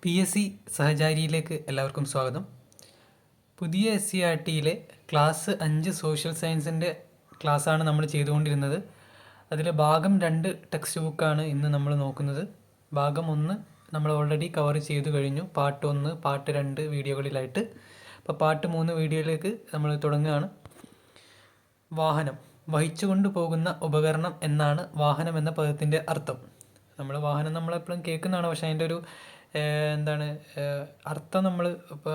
PSC സഹചാരിയിലേക്ക് എല്ലാവർക്കും സ്വാഗതം. പുതിയ SCERTയിലെ ക്ലാസ് 5 സോഷ്യൽ സയൻസിൻ്റെ ക്ലാസ്സാണ് നമ്മൾ ചെയ്തുകൊണ്ടിരുന്നത്. അതിൽ ഭാഗം 2 ടെക്സ്റ്റ് ബുക്കാണ് ഇന്ന് നമ്മൾ നോക്കുന്നത്. ഭാഗം 1 നമ്മൾ ഓൾറെഡി കവർ ചെയ്തു കഴിഞ്ഞു. Part 1, part 2 വീഡിയോകളിലായിട്ട്. അപ്പോൾ പാർട്ട് 3 വീഡിയോയിലേക്ക് നമ്മൾ തുടങ്ങുകയാണ്. വാഹനം, വഹിച്ചുകൊണ്ട് പോകുന്ന ഉപകരണം എന്നാണ് വാഹനം എന്ന പദത്തിൻ്റെ അർത്ഥം. വാഹനം നമ്മളെപ്പോഴും കേൾക്കുന്നതാണ്, പക്ഷേ അതിൻ്റെ ഒരു അർത്ഥം നമ്മൾ ഇപ്പോൾ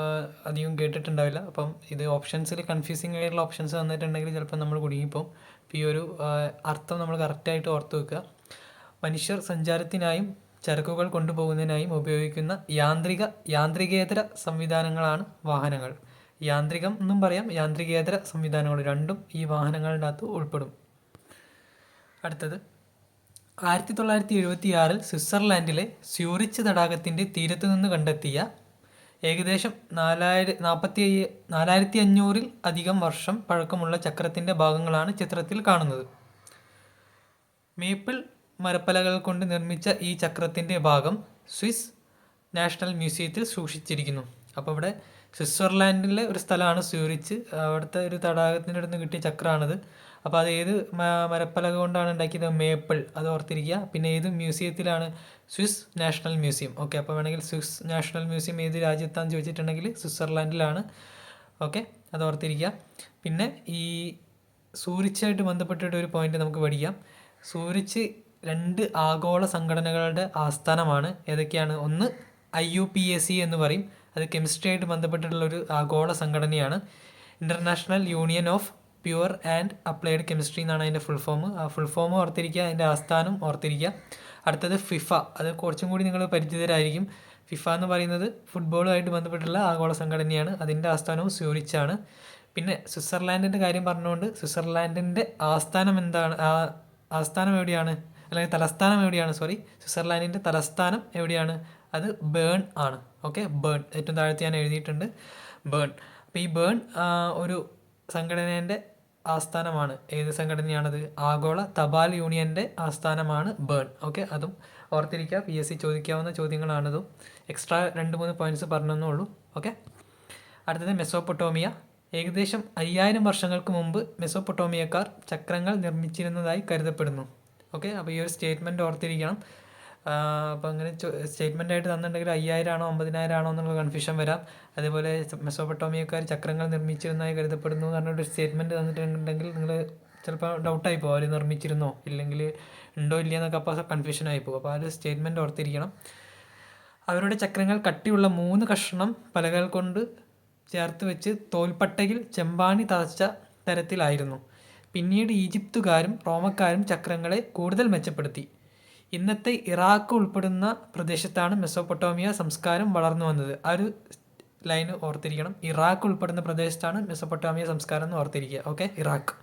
അധികം കേട്ടിട്ടുണ്ടാവില്ല. അപ്പം ഇത് ഓപ്ഷൻസിൽ കൺഫ്യൂസിങ് ആയിട്ടുള്ള ഓപ്ഷൻസ് വന്നിട്ടുണ്ടെങ്കിൽ ചിലപ്പോൾ നമ്മൾ കുടുങ്ങിപ്പോവും. അപ്പോൾ ഈ ഒരു അർത്ഥം നമ്മൾ കറക്റ്റായിട്ട് ഓർത്ത് വെക്കുക. മനുഷ്യർ സഞ്ചാരത്തിനായും ചരക്കുകൾ കൊണ്ടുപോകുന്നതിനായും ഉപയോഗിക്കുന്ന യാന്ത്രികേതര സംവിധാനങ്ങളാണ് വാഹനങ്ങൾ. യാന്ത്രികം എന്നും പറയാം, യാന്ത്രികേതര സംവിധാനങ്ങൾ രണ്ടും ഈ വാഹനങ്ങളുടെ അകത്ത് ഉൾപ്പെടും. അടുത്തത് 1976 സ്വിറ്റ്സർലാൻഡിലെ സ്യൂറിച്ച് തടാകത്തിൻ്റെ തീരത്തു നിന്ന് കണ്ടെത്തിയ ഏകദേശം 4500 അധികം വർഷം പഴക്കമുള്ള ചക്രത്തിൻ്റെ ഭാഗങ്ങളാണ് ചിത്രത്തിൽ കാണുന്നത്. മേപ്പിൾ മരപ്പലകൾ കൊണ്ട് നിർമ്മിച്ച ഈ ചക്രത്തിൻ്റെ ഭാഗം സ്വിസ് നാഷണൽ മ്യൂസിയത്തിൽ സൂക്ഷിച്ചിരിക്കുന്നു. അപ്പോൾ ഇവിടെ സ്വിറ്റ്സർലാൻഡിലെ ഒരു സ്ഥലമാണ് സ്യൂറിച്ച്. അവിടുത്തെ ഒരു തടാകത്തിൻ്റെ അടുത്ത് കിട്ടിയ ചക്രമാണിത്. അപ്പോൾ അത് ഏത് മരപ്പലക കൊണ്ടാണ് ഉണ്ടാക്കിയത്? മേപ്പിൾ, അത് ഓർത്തിരിക്കുക. പിന്നെ ഏത് മ്യൂസിയത്തിലാണ്? Swiss national museum. ഓക്കെ, അപ്പോൾ വേണമെങ്കിൽ സ്വിസ് നാഷണൽ മ്യൂസിയം ഏത് രാജ്യത്താണെന്ന് ചോദിച്ചിട്ടുണ്ടെങ്കിൽ സ്വിറ്റ്സർലാൻഡിലാണ്. ഓക്കെ, അത് ഓർത്തിരിക്കുക. പിന്നെ ഈ സൂറിച്ചായിട്ട് ബന്ധപ്പെട്ടിട്ട് ഒരു പോയിന്റ് നമുക്ക് പഠിക്കാം. സൂറിച്ച് 2 ആഗോള സംഘടനകളുടെ ആസ്ഥാനമാണ്. ഏതൊക്കെയാണ്? ഒന്ന് IUPAC എന്ന് പറയും. അത് കെമിസ്ട്രി ആയിട്ട് ബന്ധപ്പെട്ടിട്ടുള്ളൊരു ആഗോള സംഘടനയാണ്. International union of pure and applied chemistry എന്നാണ് അതിൻ്റെ ഫുൾ ഫോം. ആ ഫുൾ ഫോം ഓർത്തിരിക്കുക, അതിൻ്റെ ആസ്ഥാനം ഓർത്തിരിക്കുക. അടുത്തത് ഫിഫ, അത് കുറച്ചും കൂടി നിങ്ങൾ പരിചിതരായിരിക്കും. ഫിഫ എന്ന് പറയുന്നത് ഫുട്ബോളുമായിട്ട് ബന്ധപ്പെട്ടുള്ള ആഗോള സംഘടനയാണ്. അതിൻ്റെ ആസ്ഥാനവും സ്യൂറിച്ചാണ്. പിന്നെ സ്വിറ്റ്സർലാൻഡിൻ്റെ കാര്യം പറഞ്ഞുകൊണ്ട് സ്വിറ്റ്സർലാൻഡിൻ്റെ ആസ്ഥാനം എന്താണ്? ആസ്ഥാനം എവിടെയാണ്? അല്ലെങ്കിൽ തലസ്ഥാനം എവിടെയാണ്? സ്വിറ്റ്സർലാൻഡിൻ്റെ തലസ്ഥാനം എവിടെയാണ്? അത് ബേൺ ആണ്. ഓക്കെ, ബേൺ ഏറ്റവും താഴത്ത് ഞാൻ എഴുതിയിട്ടുണ്ട്, ബേൺ. അപ്പോൾ ഈ ബേൺ ഒരു സംഘടനേൻ്റെ ആസ്ഥാനമാണ്. ഏത് സംഘടനയാണത്? ആഗോള തപാൽ യൂണിയൻ്റെ ആസ്ഥാനമാണ് ബേൺ. ഓക്കെ, അതും ഓർത്തിരിക്കുക. PSC ചോദിക്കാവുന്ന ചോദ്യങ്ങളാണതും. എക്സ്ട്രാ 2-3 പോയിന്റ്സ് പറഞ്ഞെന്നേ ഉള്ളൂ. ഓക്കെ, അടുത്തത് മെസോപ്പൊട്ടോമിയ. ഏകദേശം 5000 വർഷങ്ങൾക്ക് മുമ്പ് മെസോപ്പൊട്ടോമിയക്കാർ ചക്രങ്ങൾ നിർമ്മിച്ചിരുന്നതായി കരുതപ്പെടുന്നു. ഓക്കെ, അപ്പോൾ ഈ ഒരു സ്റ്റേറ്റ്മെൻറ്റ് ഓർത്തിരിക്കണം. അപ്പോൾ അങ്ങനെ സ്റ്റേറ്റ്മെൻ്റ് ആയിട്ട് തന്നിട്ടുണ്ടെങ്കിൽ 5000 ആണോ 50,000 ആണോ എന്നുള്ള കൺഫ്യൂഷൻ വരാം. അതേപോലെ മെസോപ്പൊട്ടോമിയക്കാർ ചക്രങ്ങൾ നിർമ്മിച്ചിരുന്നതായി കരുതപ്പെടുന്നു എന്ന് പറഞ്ഞൊരു സ്റ്റേറ്റ്മെൻറ്റ് തന്നിട്ടുണ്ടെങ്കിൽ നിങ്ങൾ ചിലപ്പോൾ ഡൗട്ടായി പോകും, അവർ നിർമ്മിച്ചിരുന്നോ ഇല്ലെങ്കിൽ ഉണ്ടോ ഇല്ല എന്നൊക്കെ. അപ്പോൾ കൺഫ്യൂഷനായി പോകും. അപ്പോൾ ആ ഒരു സ്റ്റേറ്റ്മെൻറ്റ് ഓർത്തിരിക്കണം. അവരുടെ ചക്രങ്ങൾ കട്ടിയുള്ള 3 കഷ്ണം പലകൾ കൊണ്ട് ചേർത്ത് വെച്ച് തോൽപ്പട്ടയിൽ ചെമ്പാണി തറച്ച തരത്തിലായിരുന്നു. പിന്നീട് ഈജിപ്തുകാരും റോമക്കാരും ചക്രങ്ങളെ കൂടുതൽ മെച്ചപ്പെടുത്തി. ഇന്നത്തെ ഇറാഖ് ഉൾപ്പെടുന്ന പ്രദേശത്താണ് മെസോപ്പൊട്ടോമിയ സംസ്കാരം വളർന്നു വന്നത്. ആ ഒരു ലൈൻ ഓർത്തിരിക്കണം. ഇറാഖ് ഉൾപ്പെടുന്ന പ്രദേശത്താണ് മെസോപ്പൊട്ടോമിയ സംസ്കാരം എന്ന് ഓർത്തിരിക്കുക. Okay, Iraq.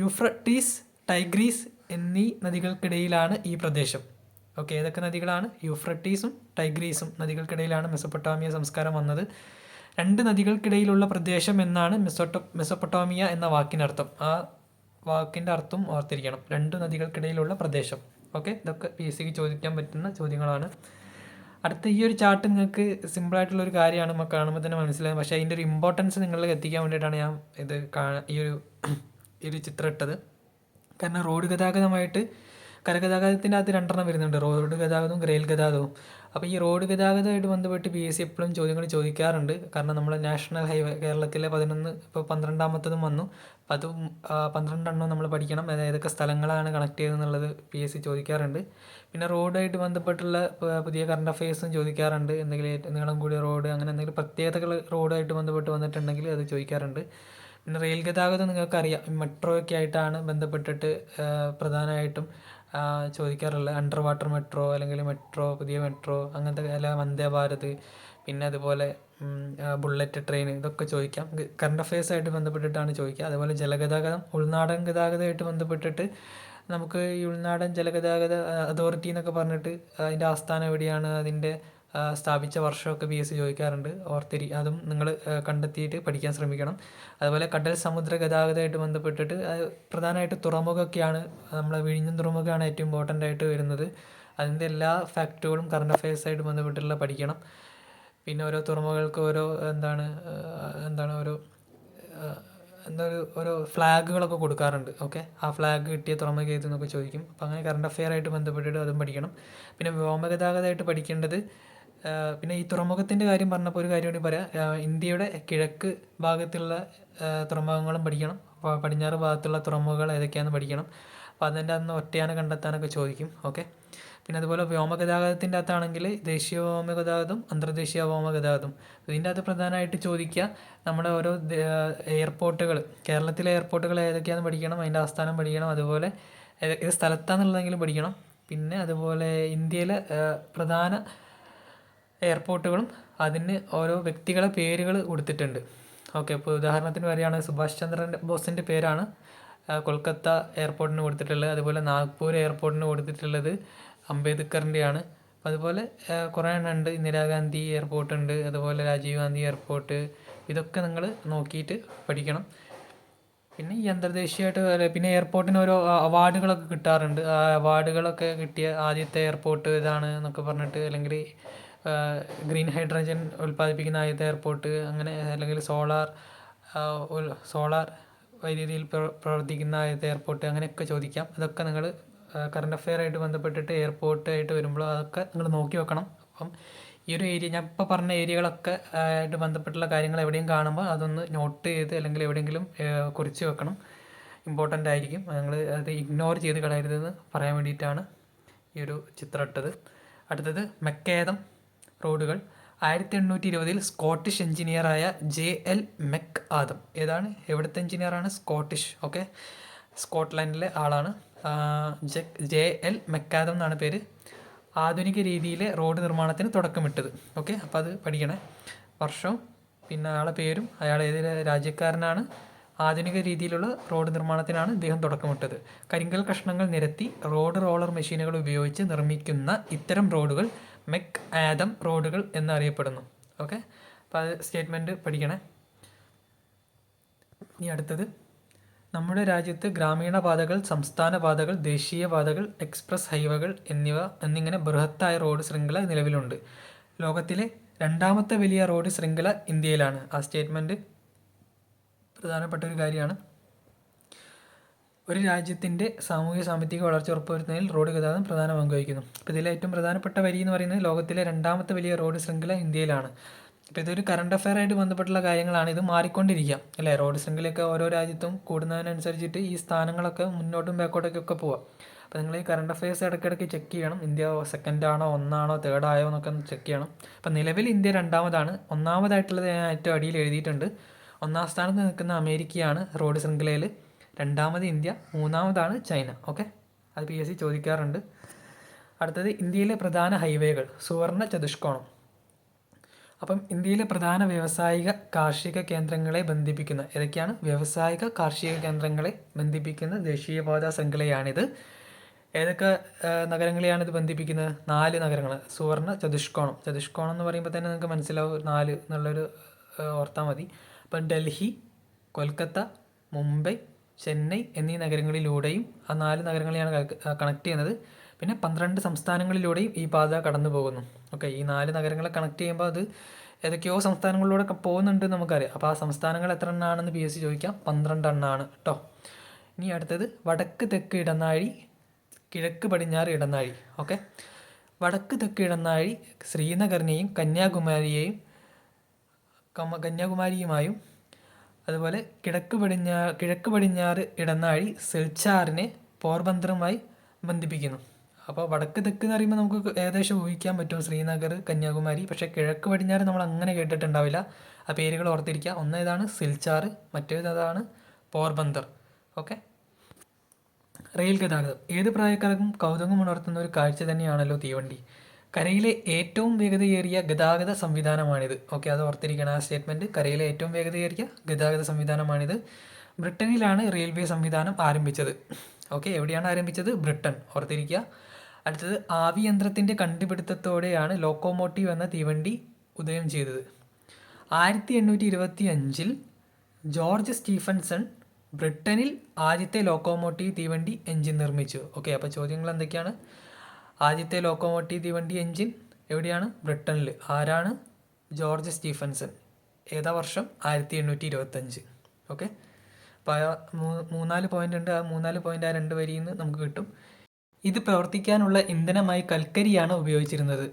യൂഫ്രട്ടീസ്, ടൈഗ്രീസ് എന്നീ നദികൾക്കിടയിലാണ് ഈ പ്രദേശം. ഓക്കെ, ഏതൊക്കെ നദികളാണ്? യൂഫ്രട്ടീസും ടൈഗ്രീസും നദികൾക്കിടയിലാണ് മെസോപ്പൊട്ടോമിയ സംസ്കാരം വന്നത്. 2 നദികൾക്കിടയിലുള്ള പ്രദേശം എന്നാണ് മെസോപ്പൊട്ടോമിയ എന്ന വാക്കിനർത്ഥം. ആ വാക്കിൻ്റെ അർത്ഥം ഓർത്തിരിക്കണം. 2 നദികൾക്കിടയിലുള്ള പ്രദേശം. ഓക്കെ, ഇതൊക്കെ PSCക്ക് ചോദിക്കാൻ പറ്റുന്ന ചോദ്യങ്ങളാണ്. അടുത്ത ഈ ഒരു ചാർട്ട് നിങ്ങൾക്ക് സിമ്പിളായിട്ടുള്ളൊരു കാര്യമാണ്, നമുക്ക് കാണുമ്പോൾ തന്നെ മനസ്സിലാകും. പക്ഷേ അതിൻ്റെ ഒരു ഇമ്പോർട്ടൻസ് നിങ്ങളിലേക്ക് എത്തിക്കാൻ വേണ്ടിയിട്ടാണ് ഞാൻ ഇത് ഈ ഒരു ചിത്രം ഇട്ടത്. കാരണം റോഡ് ഗതാഗതമായിട്ട് കരഗതാഗതത്തിൻ്റെ അകത്ത് 2 വരുന്നുണ്ട്, റോഡ് ഗതാഗതവും റെയിൽ ഗതാഗതവും. അപ്പോൾ ഈ റോഡ് ഗതാഗതമായിട്ട് ബന്ധപ്പെട്ട് PSC എപ്പോഴും ചോദ്യങ്ങൾ ചോദിക്കാറുണ്ട്. കാരണം നമ്മൾ നാഷണൽ ഹൈവേ കേരളത്തിലെ 11 ഇപ്പോൾ 12ാമത്തതും വന്നു. അപ്പോൾ അതും 12 നമ്മൾ പഠിക്കണം. ഏതൊക്കെ സ്ഥലങ്ങളാണ് കണക്ട് ചെയ്തതെന്നുള്ളത് PSC ചോദിക്കാറുണ്ട്. പിന്നെ റോഡായിട്ട് ബന്ധപ്പെട്ടുള്ള പുതിയ കറണ്ട് അഫയേഴ്സും ചോദിക്കാറുണ്ട്. എന്തെങ്കിലും നീളം കൂടിയ റോഡ്, അങ്ങനെ എന്തെങ്കിലും പ്രത്യേകതകൾ റോഡായിട്ട് ബന്ധപ്പെട്ട് വന്നിട്ടുണ്ടെങ്കിൽ അത് ചോദിക്കാറുണ്ട്. പിന്നെ റെയിൽ ഗതാഗതം നിങ്ങൾക്കറിയാം, മെട്രോ ഒക്കെ ആയിട്ടാണ് ബന്ധപ്പെട്ടിട്ട് പ്രധാനമായിട്ടും ചോദിക്കാറുള്ളത്. അണ്ടർ വാട്ടർ മെട്രോ അല്ലെങ്കിൽ മെട്രോ, പുതിയ മെട്രോ, അങ്ങനത്തെ അല്ല വന്ദേ ഭാരത്, പിന്നെ അതുപോലെ ബുള്ളറ്റ് ട്രെയിൻ, ഇതൊക്കെ ചോദിക്കാം. കറണ്ട് അഫയേഴ്സായിട്ട് ബന്ധപ്പെട്ടിട്ടാണ് ചോദിക്കുക. അതുപോലെ ജലഗതാഗതം, ഉൾനാടൻ ഗതാഗതമായിട്ട് ബന്ധപ്പെട്ടിട്ട് നമുക്ക് ഈ ഉൾനാടൻ ജലഗതാഗത അതോറിറ്റി എന്നൊക്കെ പറഞ്ഞിട്ട് അതിൻ്റെ ആസ്ഥാനം എവിടെയാണ്, അതിൻ്റെ സ്ഥാപിച്ച വർഷമൊക്കെ PSC ചോദിക്കാറുണ്ട്. അതും നിങ്ങൾ കണ്ടെത്തിയിട്ട് പഠിക്കാൻ ശ്രമിക്കണം. അതുപോലെ കടൽ സമുദ്ര ഗതാഗതമായിട്ട് ബന്ധപ്പെട്ടിട്ട് പ്രധാനമായിട്ട് തുറമുഖമൊക്കെയാണ്, നമ്മളെ വിഴിഞ്ഞം തുറമുഖമാണ് ഏറ്റവും ഇമ്പോർട്ടൻ്റ് ആയിട്ട് വരുന്നത്. അതിൻ്റെ എല്ലാ ഫാക്റ്റുകളും കറണ്ട് അഫയേഴ്സായിട്ട് ബന്ധപ്പെട്ടുള്ള പഠിക്കണം. പിന്നെ ഓരോ തുറമുഖങ്ങൾക്ക് ഓരോ എന്താണ് ഓരോ ഫ്ലാഗുകളൊക്കെ കൊടുക്കാറുണ്ട്. ഓക്കെ, ആ ഫ്ലാഗ് കിട്ടിയ തുറമുഖം ഏതെന്നൊക്കെ ചോദിക്കും. അപ്പോൾ അങ്ങനെ കറണ്ട് അഫെയർ ആയിട്ട് ബന്ധപ്പെട്ടിട്ട് അതും പഠിക്കണം. പിന്നെ വ്യോമഗതാഗതമായിട്ട് പഠിക്കേണ്ടത്, പിന്നെ ഈ തുറമുഖത്തിൻ്റെ കാര്യം പറഞ്ഞപ്പോൾ ഒരു കാര്യം കൂടി പറയാം. ഇന്ത്യയുടെ കിഴക്ക് ഭാഗത്തുള്ള തുറമുഖങ്ങളും പഠിക്കണം. പടിഞ്ഞാറ് ഭാഗത്തുള്ള തുറമുഖങ്ങൾ ഏതൊക്കെയാണെന്ന് പഠിക്കണം. അപ്പോൾ അതിൻ്റെ അന്ന് ഒറ്റയാനെ കണ്ടെത്താനൊക്കെ ചോദിക്കും. ഓക്കെ, പിന്നെ അതുപോലെ വ്യോമഗതാഗതത്തിൻ്റെ അകത്താണെങ്കിൽ ദേശീയ വ്യോമഗതാഗതം, അന്തർദേശീയ വ്യോമഗതാഗതം. ഇതിൻ്റെ അകത്ത് പ്രധാനമായിട്ട് ചോദിക്കുക നമ്മുടെ ഓരോ എയർപോർട്ടുകൾ, കേരളത്തിലെ എയർപോർട്ടുകൾ ഏതൊക്കെയാണെന്ന് പഠിക്കണം, അതിൻ്റെ ആസ്ഥാനം പഠിക്കണം. അതുപോലെ ഏത് സ്ഥലത്താണെന്നുള്ളതെങ്കിലും പഠിക്കണം. പിന്നെ അതുപോലെ ഇന്ത്യയിലെ പ്രധാന എയർപോർട്ടുകളും അതിന് ഓരോ വ്യക്തികളെ പേരുകൾ കൊടുത്തിട്ടുണ്ട്. ഓക്കെ, ഇപ്പോൾ ഉദാഹരണത്തിന് പറയുകയാണെങ്കിൽ സുഭാഷ് ചന്ദ്ര ബോസിൻ്റെ പേരാണ് കൊൽക്കത്ത എയർപോർട്ടിന് കൊടുത്തിട്ടുള്ളത്. അതുപോലെ നാഗ്പൂർ എയർപോർട്ടിന് കൊടുത്തിട്ടുള്ളത് അംബേദ്കറിൻ്റെയാണ്. അതുപോലെ കുറേ എണ്ണം ഉണ്ട്. ഇന്ദിരാഗാന്ധി എയർപോർട്ട് ഉണ്ട്, അതുപോലെ രാജീവ് ഗാന്ധി എയർപോർട്ട്. ഇതൊക്കെ നിങ്ങൾ നോക്കിയിട്ട് പഠിക്കണം. പിന്നെ ഈ അന്തർദേശീയമായിട്ട് പിന്നെ എയർപോർട്ടിന് ഓരോ അവാർഡുകളൊക്കെ കിട്ടാറുണ്ട്. ആ അവാർഡുകളൊക്കെ കിട്ടിയ ആദ്യത്തെ എയർപോർട്ട് ഇതാണ് എന്നൊക്കെ പറഞ്ഞിട്ട്, അല്ലെങ്കിൽ ഗ്രീൻ ഹൈഡ്രജൻ ഉൽപ്പാദിപ്പിക്കുന്ന ആദ്യത്തെ എയർപോർട്ട്, അങ്ങനെ, അല്ലെങ്കിൽ സോളാർ വൈദ്യുതിയിൽ പ്രവർത്തിക്കുന്ന ആദ്യത്തെ എയർപോർട്ട്, അങ്ങനെയൊക്കെ ചോദിക്കാം. അതൊക്കെ നിങ്ങൾ കറണ്ട് അഫെയർ ആയിട്ട് ബന്ധപ്പെട്ടിട്ട് എയർപോർട്ടായിട്ട് വരുമ്പോൾ അതൊക്കെ നിങ്ങൾ നോക്കി വെക്കണം. അപ്പം ഈ ഒരു ഏരിയ, ഞാൻ ഇപ്പോൾ പറഞ്ഞ ഏരിയകളൊക്കെ ആയിട്ട് ബന്ധപ്പെട്ടുള്ള കാര്യങ്ങൾ എവിടെയും കാണുമ്പോൾ അതൊന്ന് നോട്ട് ചെയ്ത് അല്ലെങ്കിൽ എവിടെയെങ്കിലും കുറിച്ച് വെക്കണം. ഇമ്പോർട്ടൻ്റ് ആയിരിക്കും. നിങ്ങൾ അത് ഇഗ്നോർ ചെയ്ത് കളയരുതെന്ന് പറയാൻ വേണ്ടിയിട്ടാണ് ഈ ഒരു ചിത്രം ഇട്ടത്. അടുത്തത് മെക്കേദം റോഡുകൾ. 1820 സ്കോട്ടിഷ് എഞ്ചിനീയറായ JL മെക് ആദം. എവിടുത്തെ എഞ്ചിനീയറാണ്? സ്കോട്ടിഷ്. ഓക്കെ, സ്കോട്ട്ലൻഡിലെ ആളാണ്. JL മെക്കാദം എന്നാണ് പേര്. ആധുനിക രീതിയിലെ റോഡ് നിർമ്മാണത്തിന് തുടക്കമിട്ടത്. ഓക്കെ, അപ്പോൾ അത് പഠിക്കണേ. വർഷവും പിന്നെ അയാളുടെ പേരും, അയാൾ ഏത് രാജ്യക്കാരനാണ്, ആധുനിക രീതിയിലുള്ള റോഡ് നിർമ്മാണത്തിനാണ് ഇദ്ദേഹം തുടക്കമിട്ടത്. കരിങ്കൽ കഷ്ണങ്ങൾ നിരത്തി റോളർ മെഷീനുകൾ ഉപയോഗിച്ച് നിർമ്മിക്കുന്ന ഇത്തരം റോഡുകൾ മെക് ആദം റോഡുകൾ എന്നറിയപ്പെടുന്നു. ഓക്കെ, അപ്പോൾ അത് സ്റ്റേറ്റ്മെൻറ്റ് പഠിക്കണേ. ഇനി അടുത്തത്, നമ്മുടെ രാജ്യത്ത് ഗ്രാമീണ പാതകൾ, സംസ്ഥാന പാതകൾ, ദേശീയ പാതകൾ, എക്സ്പ്രസ് ഹൈവേകൾ എന്നിങ്ങനെ ബൃഹത്തായ റോഡ് ശൃംഖല നിലവിലുണ്ട്. ലോകത്തിലെ രണ്ടാമത്തെ വലിയ റോഡ് ശൃംഖല ഇന്ത്യയിലാണ്. ആ സ്റ്റേറ്റ്മെൻറ്റ് പ്രധാനപ്പെട്ട ഒരു കാര്യമാണ്. ഒരു രാജ്യത്തിൻ്റെ സാമൂഹ്യ സാമ്പത്തിക വളർച്ച ഉറപ്പുവരുത്തുന്നതിൽ റോഡ് ഗതാഗതം പ്രധാന പങ്ക് വഹിക്കുന്നു. അപ്പോൾ ഇതിലെ ഏറ്റവും പ്രധാനപ്പെട്ട വരി എന്ന് പറയുന്നത് ലോകത്തിലെ രണ്ടാമത്തെ വലിയ റോഡ് ശൃംഖല ഇന്ത്യയിലാണ്. അപ്പോൾ ഇതൊരു കറണ്ട് അഫെയർ ആയിട്ട് ബന്ധപ്പെട്ടുള്ള കാര്യങ്ങളാണ്. ഇത് മാറിക്കൊണ്ടിരിക്കാം അല്ലേ? റോഡ് ശൃംഖലയൊക്കെ ഓരോ രാജ്യത്തും കൂടുന്നതിനനുസരിച്ചിട്ട് ഈ സ്ഥാനങ്ങളൊക്കെ മുന്നോട്ടും ബാക്കോട്ടൊക്കെ പോവാം. അപ്പോൾ നിങ്ങൾ ഈ കറണ്ട് അഫെയർസ് ഇടയ്ക്കിടയ്ക്ക് ചെക്ക് ചെയ്യണം. ഇന്ത്യ സെക്കൻഡാണോ, ഒന്നാണോ, തേർഡായോ എന്നൊക്കെ ചെക്ക് ചെയ്യണം. അപ്പോൾ നിലവിൽ ഇന്ത്യ രണ്ടാമതാണ്. ഒന്നാമതായിട്ടുള്ളത് ഞാൻ ഏറ്റവും അടിയിൽ എഴുതിയിട്ടുണ്ട്. ഒന്നാം സ്ഥാനത്ത് നിൽക്കുന്ന അമേരിക്കയാണ് റോഡ് ശൃംഖലയിൽ. രണ്ടാമത് ഇന്ത്യ, മൂന്നാമതാണ് ചൈന. ഓക്കെ, അത് PSC ചോദിക്കാറുണ്ട്. അടുത്തത് ഇന്ത്യയിലെ പ്രധാന ഹൈവേകൾ. സുവർണ്ണ ചതുഷ്കോണം. അപ്പം ഇന്ത്യയിലെ പ്രധാന വ്യാവസായിക കാർഷിക കേന്ദ്രങ്ങളെ ബന്ധിപ്പിക്കുന്ന, ഏതൊക്കെയാണ്? വ്യാവസായിക കാർഷിക കേന്ദ്രങ്ങളെ ബന്ധിപ്പിക്കുന്ന ദേശീയപാത ശൃംഖലയാണിത്. ഏതൊക്കെ നഗരങ്ങളെയാണിത് ബന്ധിപ്പിക്കുന്നത്? 4 നഗരങ്ങൾ. സുവർണ്ണ ചതുഷ്കോണം. ചതുഷ്കോണം എന്ന് പറയുമ്പോൾ തന്നെ നിങ്ങൾക്ക് മനസ്സിലാവും 4 എന്നുള്ളൊരു ഓർത്താൽ മതി. അപ്പം ഡൽഹി, കൊൽക്കത്ത, മുംബൈ, ചെന്നൈ എന്നീ നഗരങ്ങളിലൂടെയും ആ 4 നഗരങ്ങളെയാണ് കണക്ട് ചെയ്യുന്നത്. പിന്നെ 12 സംസ്ഥാനങ്ങളിലൂടെയും ഈ പാത കടന്നു പോകുന്നു. ഓക്കെ, ഈ 4 നഗരങ്ങളെ കണക്ട് ചെയ്യുമ്പോൾ അത് ഏതൊക്കെയോ സംസ്ഥാനങ്ങളിലൂടെ പോകുന്നുണ്ട് നമുക്കറിയാം. അപ്പോൾ ആ സംസ്ഥാനങ്ങൾ എത്ര എണ്ണമാണെന്ന് PSC ചോദിക്കാം. 12 എണ്ണമാണ് കേട്ടോ. ഇനി അടുത്തത് വടക്ക് തെക്ക് ഇടനാഴി, കിഴക്ക് പടിഞ്ഞാറ് ഇടനാഴി. ഓക്കെ, വടക്ക് തെക്ക് ഇടനാഴി ശ്രീനഗറിനെയും കന്യാകുമാരിയുമായും, അതുപോലെ കിഴക്ക് പടിഞ്ഞാറ് ഇടനാഴി സിൽച്ചാറിനെ പോർബന്തറുമായി ബന്ധിപ്പിക്കുന്നു. അപ്പോൾ വടക്ക് തെക്ക് എന്ന് പറയുമ്പോൾ നമുക്ക് ഏകദേശം ഊഹിക്കാൻ പറ്റും ശ്രീനഗർ, കന്യാകുമാരി. പക്ഷേ കിഴക്ക് പടിഞ്ഞാറ് നമ്മൾ അങ്ങനെ കേട്ടിട്ടുണ്ടാവില്ല. ആ പേരുകൾ ഓർത്തിരിക്കുക. ഒന്ന് ഏതാണ്? സിൽച്ചാർ, മറ്റേതാണ് പോർബന്തർ. ഓക്കെ, റെയിൽ ഗതാഗതം. ഏത് പ്രായക്കാർക്കും കൗതുകം ഉണർത്തുന്ന ഒരു കാഴ്ച തന്നെയാണല്ലോ തീവണ്ടി. കരയിലെ ഏറ്റവും വേഗതയേറിയ ഗതാഗത സംവിധാനമാണിത്. ഓക്കെ, അത് ഓർത്തിരിക്കണം. ആ സ്റ്റേറ്റ്മെൻറ്റ്, കരയിലെ ഏറ്റവും വേഗതയേറിയ ഗതാഗത സംവിധാനമാണിത്. ബ്രിട്ടനിലാണ് റെയിൽവേ സംവിധാനം ആരംഭിച്ചത്. ഓക്കെ, എവിടെയാണ് ആരംഭിച്ചത്? ബ്രിട്ടൻ. ഓർത്തിരിക്കുക. അടുത്തത്, ആവിയന്ത്രത്തിൻ്റെ കണ്ടുപിടുത്തത്തോടെയാണ് ലോക്കോമോട്ടീവ് എന്ന തീവണ്ടി ഉദയം ചെയ്തത്. 1825 ജോർജ് സ്റ്റീഫൻസൺ ബ്രിട്ടനിൽ ആദ്യത്തെ ലോക്കോമോട്ടീവ് തീവണ്ടി എഞ്ചിൻ നിർമ്മിച്ചു. ഓക്കെ, അപ്പോൾ ചോദ്യങ്ങൾ എന്തൊക്കെയാണ്? ആദ്യത്തെ ലോക്കോമോട്ടീവ് തീവണ്ടി എഞ്ചിൻ എവിടെയാണ്? ബ്രിട്ടനിൽ. ആരാണ്? George Stephenson. ഏതാ വർഷം? 1825. ഓക്കെ, അപ്പോൾ മൂന്നാല് പോയിന്റ് ഉണ്ട്. ആ 3-4 പോയിന്റ് ആ 2 വരിയിൽ നിന്ന് നമുക്ക് കിട്ടും. ഇത് പ്രവർത്തിക്കാനുള്ള ഇന്ധനമായി കൽക്കരിയാണ് ഉപയോഗിച്ചിരുന്നത്.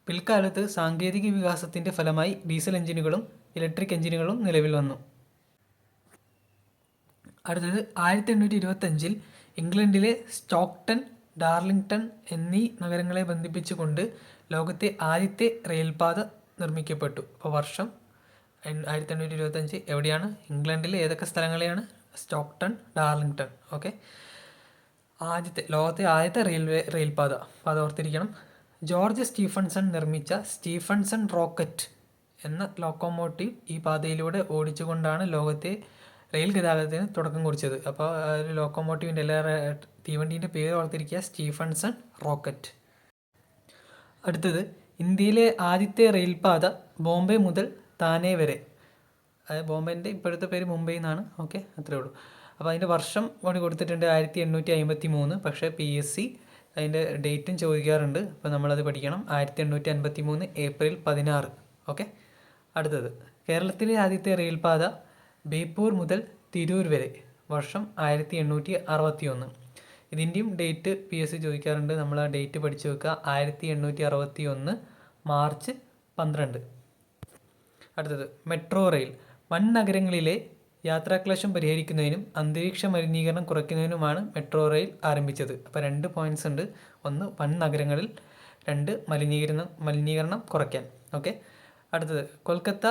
പിൽക്കാലത്ത് സാങ്കേതിക വികാസത്തിൻ്റെ ഫലമായി ഡീസൽ എഞ്ചിനുകളും ഇലക്ട്രിക് എഞ്ചിനുകളും നിലവിൽ വന്നു. അടുത്തത് 1825 ഇംഗ്ലണ്ടിലെ സ്റ്റോക്ടൺ, ഡാർലിംഗ്ടൺ എന്നീ നഗരങ്ങളെ ബന്ധിപ്പിച്ചുകൊണ്ട് ലോകത്തെ ആദ്യത്തെ റെയിൽപാത നിർമ്മിക്കപ്പെട്ടു. അപ്പോൾ വർഷം 1825. എവിടെയാണ്? ഇംഗ്ലണ്ടിലെ ഏതൊക്കെ സ്ഥലങ്ങളെയാണ്? Stockton, Darlington. ഓക്കെ, ലോകത്തെ ആദ്യത്തെ റെയിൽപാത. അപ്പോൾ അത് ഓർത്തിരിക്കണം. ജോർജ് സ്റ്റീഫൻസൺ നിർമ്മിച്ച സ്റ്റീഫൻസൺ റോക്കറ്റ് എന്ന ലോക്കോമോട്ടീവ് ഈ പാതയിലൂടെ ഓടിച്ചുകൊണ്ടാണ് ലോകത്തെ റെയിൽ ഗതാഗതത്തിന് തുടക്കം കുറിച്ചത്. അപ്പോൾ ലോക്കോമോട്ടീവിൻ്റെ തീവണ്ടീൻ്റെ പേര് ഓർത്തിരിക്കുക, സ്റ്റീഫൻസൺ റോക്കറ്റ്. അടുത്തത് ഇന്ത്യയിലെ ആദ്യത്തെ റെയിൽപാത ബോംബെ മുതൽ താനെ വരെ. അതായത് ബോംബെൻ്റെ ഇപ്പോഴത്തെ പേര് മുംബൈ എന്നാണ്. ഓക്കെ, അത്രേ ഉള്ളൂ. അപ്പോൾ അതിൻ്റെ വർഷം കൂടി കൊടുത്തിട്ടുണ്ട് 1853. പക്ഷേ PSC അതിൻ്റെ ഡേറ്റും ചോദിക്കാറുണ്ട്. അപ്പോൾ നമ്മളത് പഠിക്കണം. 1853 ഏപ്രിൽ 16. ഓക്കെ, അടുത്തത് കേരളത്തിലെ ആദ്യത്തെ റെയിൽപാത ബേപ്പൂർ മുതൽ തിരൂർ വരെ. വർഷം 1861. ഇതിൻ്റെയും ഡേറ്റ് PSC ചോദിക്കാറുണ്ട്. നമ്മൾ ആ ഡേറ്റ് പഠിച്ചു വെക്കുക. 1861 മാർച്ച് 12. അടുത്തത് മെട്രോ റെയിൽ. വൻ നഗരങ്ങളിലെ യാത്രാക്ലേശം പരിഹരിക്കുന്നതിനും അന്തരീക്ഷ മലിനീകരണം കുറയ്ക്കുന്നതിനുമാണ് മെട്രോ റെയിൽ ആരംഭിച്ചത്. അപ്പോൾ 2 പോയിന്റ്സ് ഉണ്ട്. ഒന്ന്, വൻ നഗരങ്ങളിൽ. 2, മലിനീകരണം കുറയ്ക്കാൻ. ഓക്കെ, അടുത്തത് കൊൽക്കത്ത,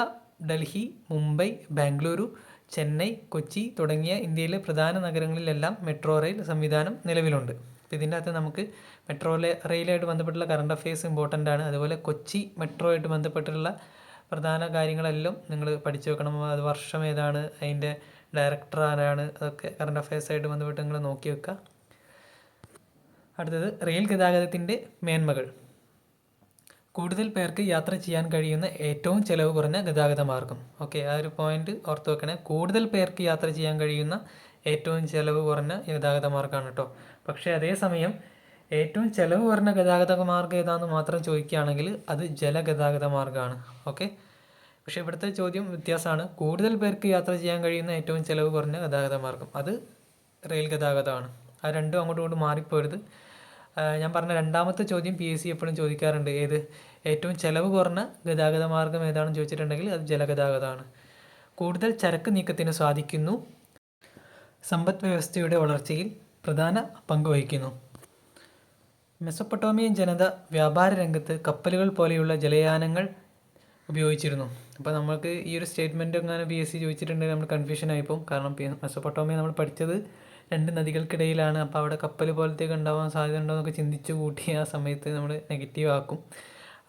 ഡൽഹി, മുംബൈ, ബാംഗ്ലൂരു, ചെന്നൈ, കൊച്ചി തുടങ്ങിയ ഇന്ത്യയിലെ പ്രധാന നഗരങ്ങളിലെല്ലാം മെട്രോ റെയിൽ സംവിധാനം നിലവിലുണ്ട്. അപ്പോൾ ഇതിൻ്റെ അകത്ത് നമുക്ക് മെട്രോ റെയിലായിട്ട് ബന്ധപ്പെട്ടുള്ള കറണ്ട് അഫയേഴ്സ് ഇമ്പോർട്ടൻ്റ് ആണ്. അതുപോലെ കൊച്ചി മെട്രോ ആയിട്ട് ബന്ധപ്പെട്ടുള്ള പ്രധാന കാര്യങ്ങളെല്ലാം നിങ്ങൾ പഠിച്ചു വെക്കണം. അത് വർഷം ഏതാണ്, അതിൻ്റെ ഡയറക്ടർ ആരാണ്, അതൊക്കെ കറണ്ട് അഫയേഴ്സായിട്ട് ബന്ധപ്പെട്ട് നിങ്ങൾ നോക്കി വെക്കുക. അടുത്തത് റെയിൽ ഗതാഗതത്തിൻ്റെ മേന്മകൾ. കൂടുതൽ പേർക്ക് യാത്ര ചെയ്യാൻ കഴിയുന്ന ഏറ്റവും ചിലവ് കുറഞ്ഞ ഗതാഗത മാർഗം. ഓക്കെ, ആ ഒരു പോയിന്റ് ഓർത്ത് വെക്കണേ. കൂടുതൽ പേർക്ക് യാത്ര ചെയ്യാൻ കഴിയുന്ന ഏറ്റവും ചിലവ് കുറഞ്ഞ ഗതാഗത മാർഗ്ഗമാണ് കേട്ടോ. പക്ഷേ അതേസമയം ഏറ്റവും ചിലവ് കുറഞ്ഞ ഗതാഗത മാർഗ്ഗം ഏതാണെന്ന് മാത്രം ചോദിക്കുകയാണെങ്കിൽ അത് ജലഗതാഗത മാർഗ്ഗമാണ്. ഓക്കെ, പക്ഷേ ഇവിടുത്തെ ചോദ്യം വ്യത്യാസമാണ്. കൂടുതൽ പേർക്ക് യാത്ര ചെയ്യാൻ കഴിയുന്ന ഏറ്റവും ചിലവ് കുറഞ്ഞ ഗതാഗത മാർഗ്ഗം അത് റെയിൽ ഗതാഗതമാണ്. ആ രണ്ടും അങ്ങോട്ടും ഇങ്ങോട്ടും മാറിപ്പോരുത്. ഞാൻ പറഞ്ഞ രണ്ടാമത്തെ ചോദ്യം PSC എപ്പോഴും ചോദിക്കാറുണ്ട്. ഏത് ഏറ്റവും ചിലവ് കുറഞ്ഞ ഗതാഗത മാർഗ്ഗം ഏതാണെന്ന് ചോദിച്ചിട്ടുണ്ടെങ്കിൽ അത് ജലഗതാഗതമാണ്. കൂടുതൽ ചരക്ക് നീക്കത്തിന് സാധിക്കുന്നു. സമ്പദ് വ്യവസ്ഥയുടെ വളർച്ചയിൽ പ്രധാന പങ്ക് വഹിക്കുന്നു. മെസൊപ്പൊട്ടോമിയൻ ജനത വ്യാപാര രംഗത്ത് കപ്പലുകൾ പോലെയുള്ള ജലയാനങ്ങൾ ഉപയോഗിച്ചിരുന്നു. അപ്പോൾ നമുക്ക് ഈ ഒരു സ്റ്റേറ്റ്മെൻറ്റ് എങ്ങനെ PSC ചോദിച്ചിട്ടുണ്ടെങ്കിൽ നമ്മൾ കൺഫ്യൂഷൻ ആയിപ്പോവും. കാരണം മെസൊപ്പൊട്ടോമിയ നമ്മൾ പഠിച്ചത് 2 നദികൾക്കിടയിലാണ്. അപ്പോൾ അവിടെ കപ്പൽ പോലത്തെയൊക്കെ ഉണ്ടാവാൻ സാധ്യത ഉണ്ടോ എന്നൊക്കെ ചിന്തിച്ച് കൂട്ടി ആ സമയത്ത് നമ്മൾ നെഗറ്റീവ് ആക്കും.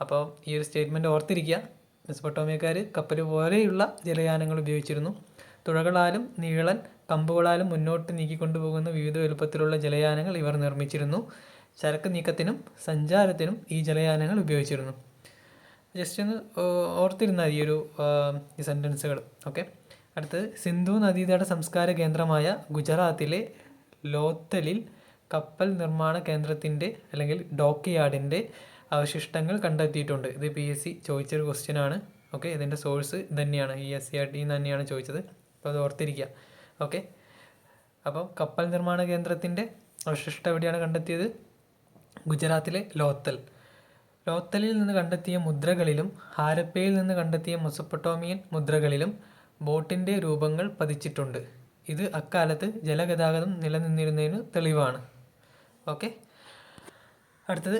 അപ്പോൾ ഈ ഒരു സ്റ്റേറ്റ്മെൻറ്റ് ഓർത്തിരിക്കുക. മെസൊപ്പൊട്ടോമിയക്കാർ കപ്പൽ പോലെയുള്ള ജലയാനങ്ങൾ ഉപയോഗിച്ചിരുന്നു. തുഴകളാലും നീളൻ കമ്പുകളാലും മുന്നോട്ട് നീക്കിക്കൊണ്ടുപോകുന്ന വിവിധ വലുപ്പത്തിലുള്ള ജലയാനങ്ങൾ ഇവർ നിർമ്മിച്ചിരുന്നു. ചരക്ക് നീക്കത്തിനും സഞ്ചാരത്തിനും ഈ ജലയാനങ്ങൾ ഉപയോഗിച്ചിരുന്നു. ജസ്റ്റ് ഒന്ന് ഓർത്തിരുന്നാൽ ഈ ഒരു സെൻറ്റൻസുകൾ. ഓക്കെ, അടുത്തത് സിന്ധു നദീതട സംസ്കാര കേന്ദ്രമായ ഗുജറാത്തിലെ ലോത്തലിൽ കപ്പൽ നിർമ്മാണ കേന്ദ്രത്തിൻ്റെ അല്ലെങ്കിൽ ഡോക്ക് യാർഡിൻ്റെ അവശിഷ്ടങ്ങൾ കണ്ടെത്തിയിട്ടുണ്ട്. ഇത് PSC ചോദിച്ചൊരു ക്വസ്റ്റ്യനാണ്. ഓക്കെ, ഇതിൻ്റെ സോഴ്സ് തന്നെയാണ് SCERT തന്നെയാണ് ചോദിച്ചത്. അപ്പോൾ അത് ഓർത്തിരിക്കുക. ഓക്കെ, അപ്പോൾ കപ്പൽ നിർമ്മാണ കേന്ദ്രത്തിൻ്റെ അവശിഷ്ടം എവിടെയാണ് കണ്ടെത്തിയത്? ഗുജറാത്തിലെ ലോത്തലിൽ നിന്ന് കണ്ടെത്തിയ മുദ്രകളിലും ഹാരപ്പയിൽ നിന്ന് കണ്ടെത്തിയ മെസൊപ്പൊട്ടോമിയൻ മുദ്രകളിലും ബോട്ടിൻ്റെ രൂപങ്ങൾ പതിച്ചിട്ടുണ്ട്. ഇത് അക്കാലത്ത് ജലഗതാഗതം നിലനിന്നിരുന്നതിന് തെളിവാണ്. ഓക്കെ, അടുത്തത്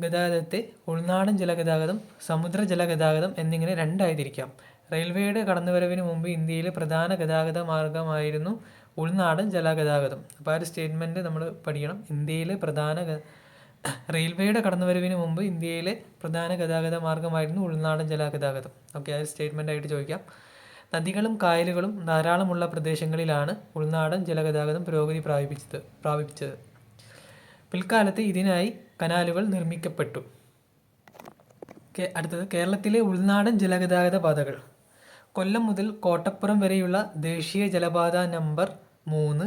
ഗതാഗതത്തെ ഉൾനാടൻ ജലഗതാഗതം, സമുദ്ര ജലഗതാഗതം എന്നിങ്ങനെ 2ആയി തിരിക്കാം. റെയിൽവേയുടെ കടന്നുവരവിന് മുമ്പ് ഇന്ത്യയിലെ പ്രധാന ഗതാഗത മാർഗമായിരുന്നു ഉൾനാടൻ ജലഗതാഗതം. അപ്പോൾ ആ ഒരു സ്റ്റേറ്റ്മെൻറ്റ് നമ്മൾ പഠിക്കണം. റെയിൽവേയുടെ കടന്നുവരവിന് മുമ്പ് ഇന്ത്യയിലെ പ്രധാന ഗതാഗത മാർഗമായിരുന്നു ഉൾനാടൻ ജലഗതാഗതം. ഓക്കെ, ആ ഒരു സ്റ്റേറ്റ്മെൻ്റ് ആയിട്ട് ചോദിക്കാം. നദികളും കായലുകളും ധാരാളമുള്ള പ്രദേശങ്ങളിലാണ് ഉൾനാടൻ ജലഗതാഗതം പുരോഗതി പ്രാപിച്ചത്. പിൽക്കാലത്ത് ഇതിനായി കനാലുകൾ നിർമ്മിക്കപ്പെട്ടു. അടുത്തത് കേരളത്തിലെ ഉൾനാടൻ ജലഗതാഗത പാതകൾ. കൊല്ലം മുതൽ കോട്ടപ്പുറം വരെയുള്ള ദേശീയ ജലപാത നമ്പർ 3,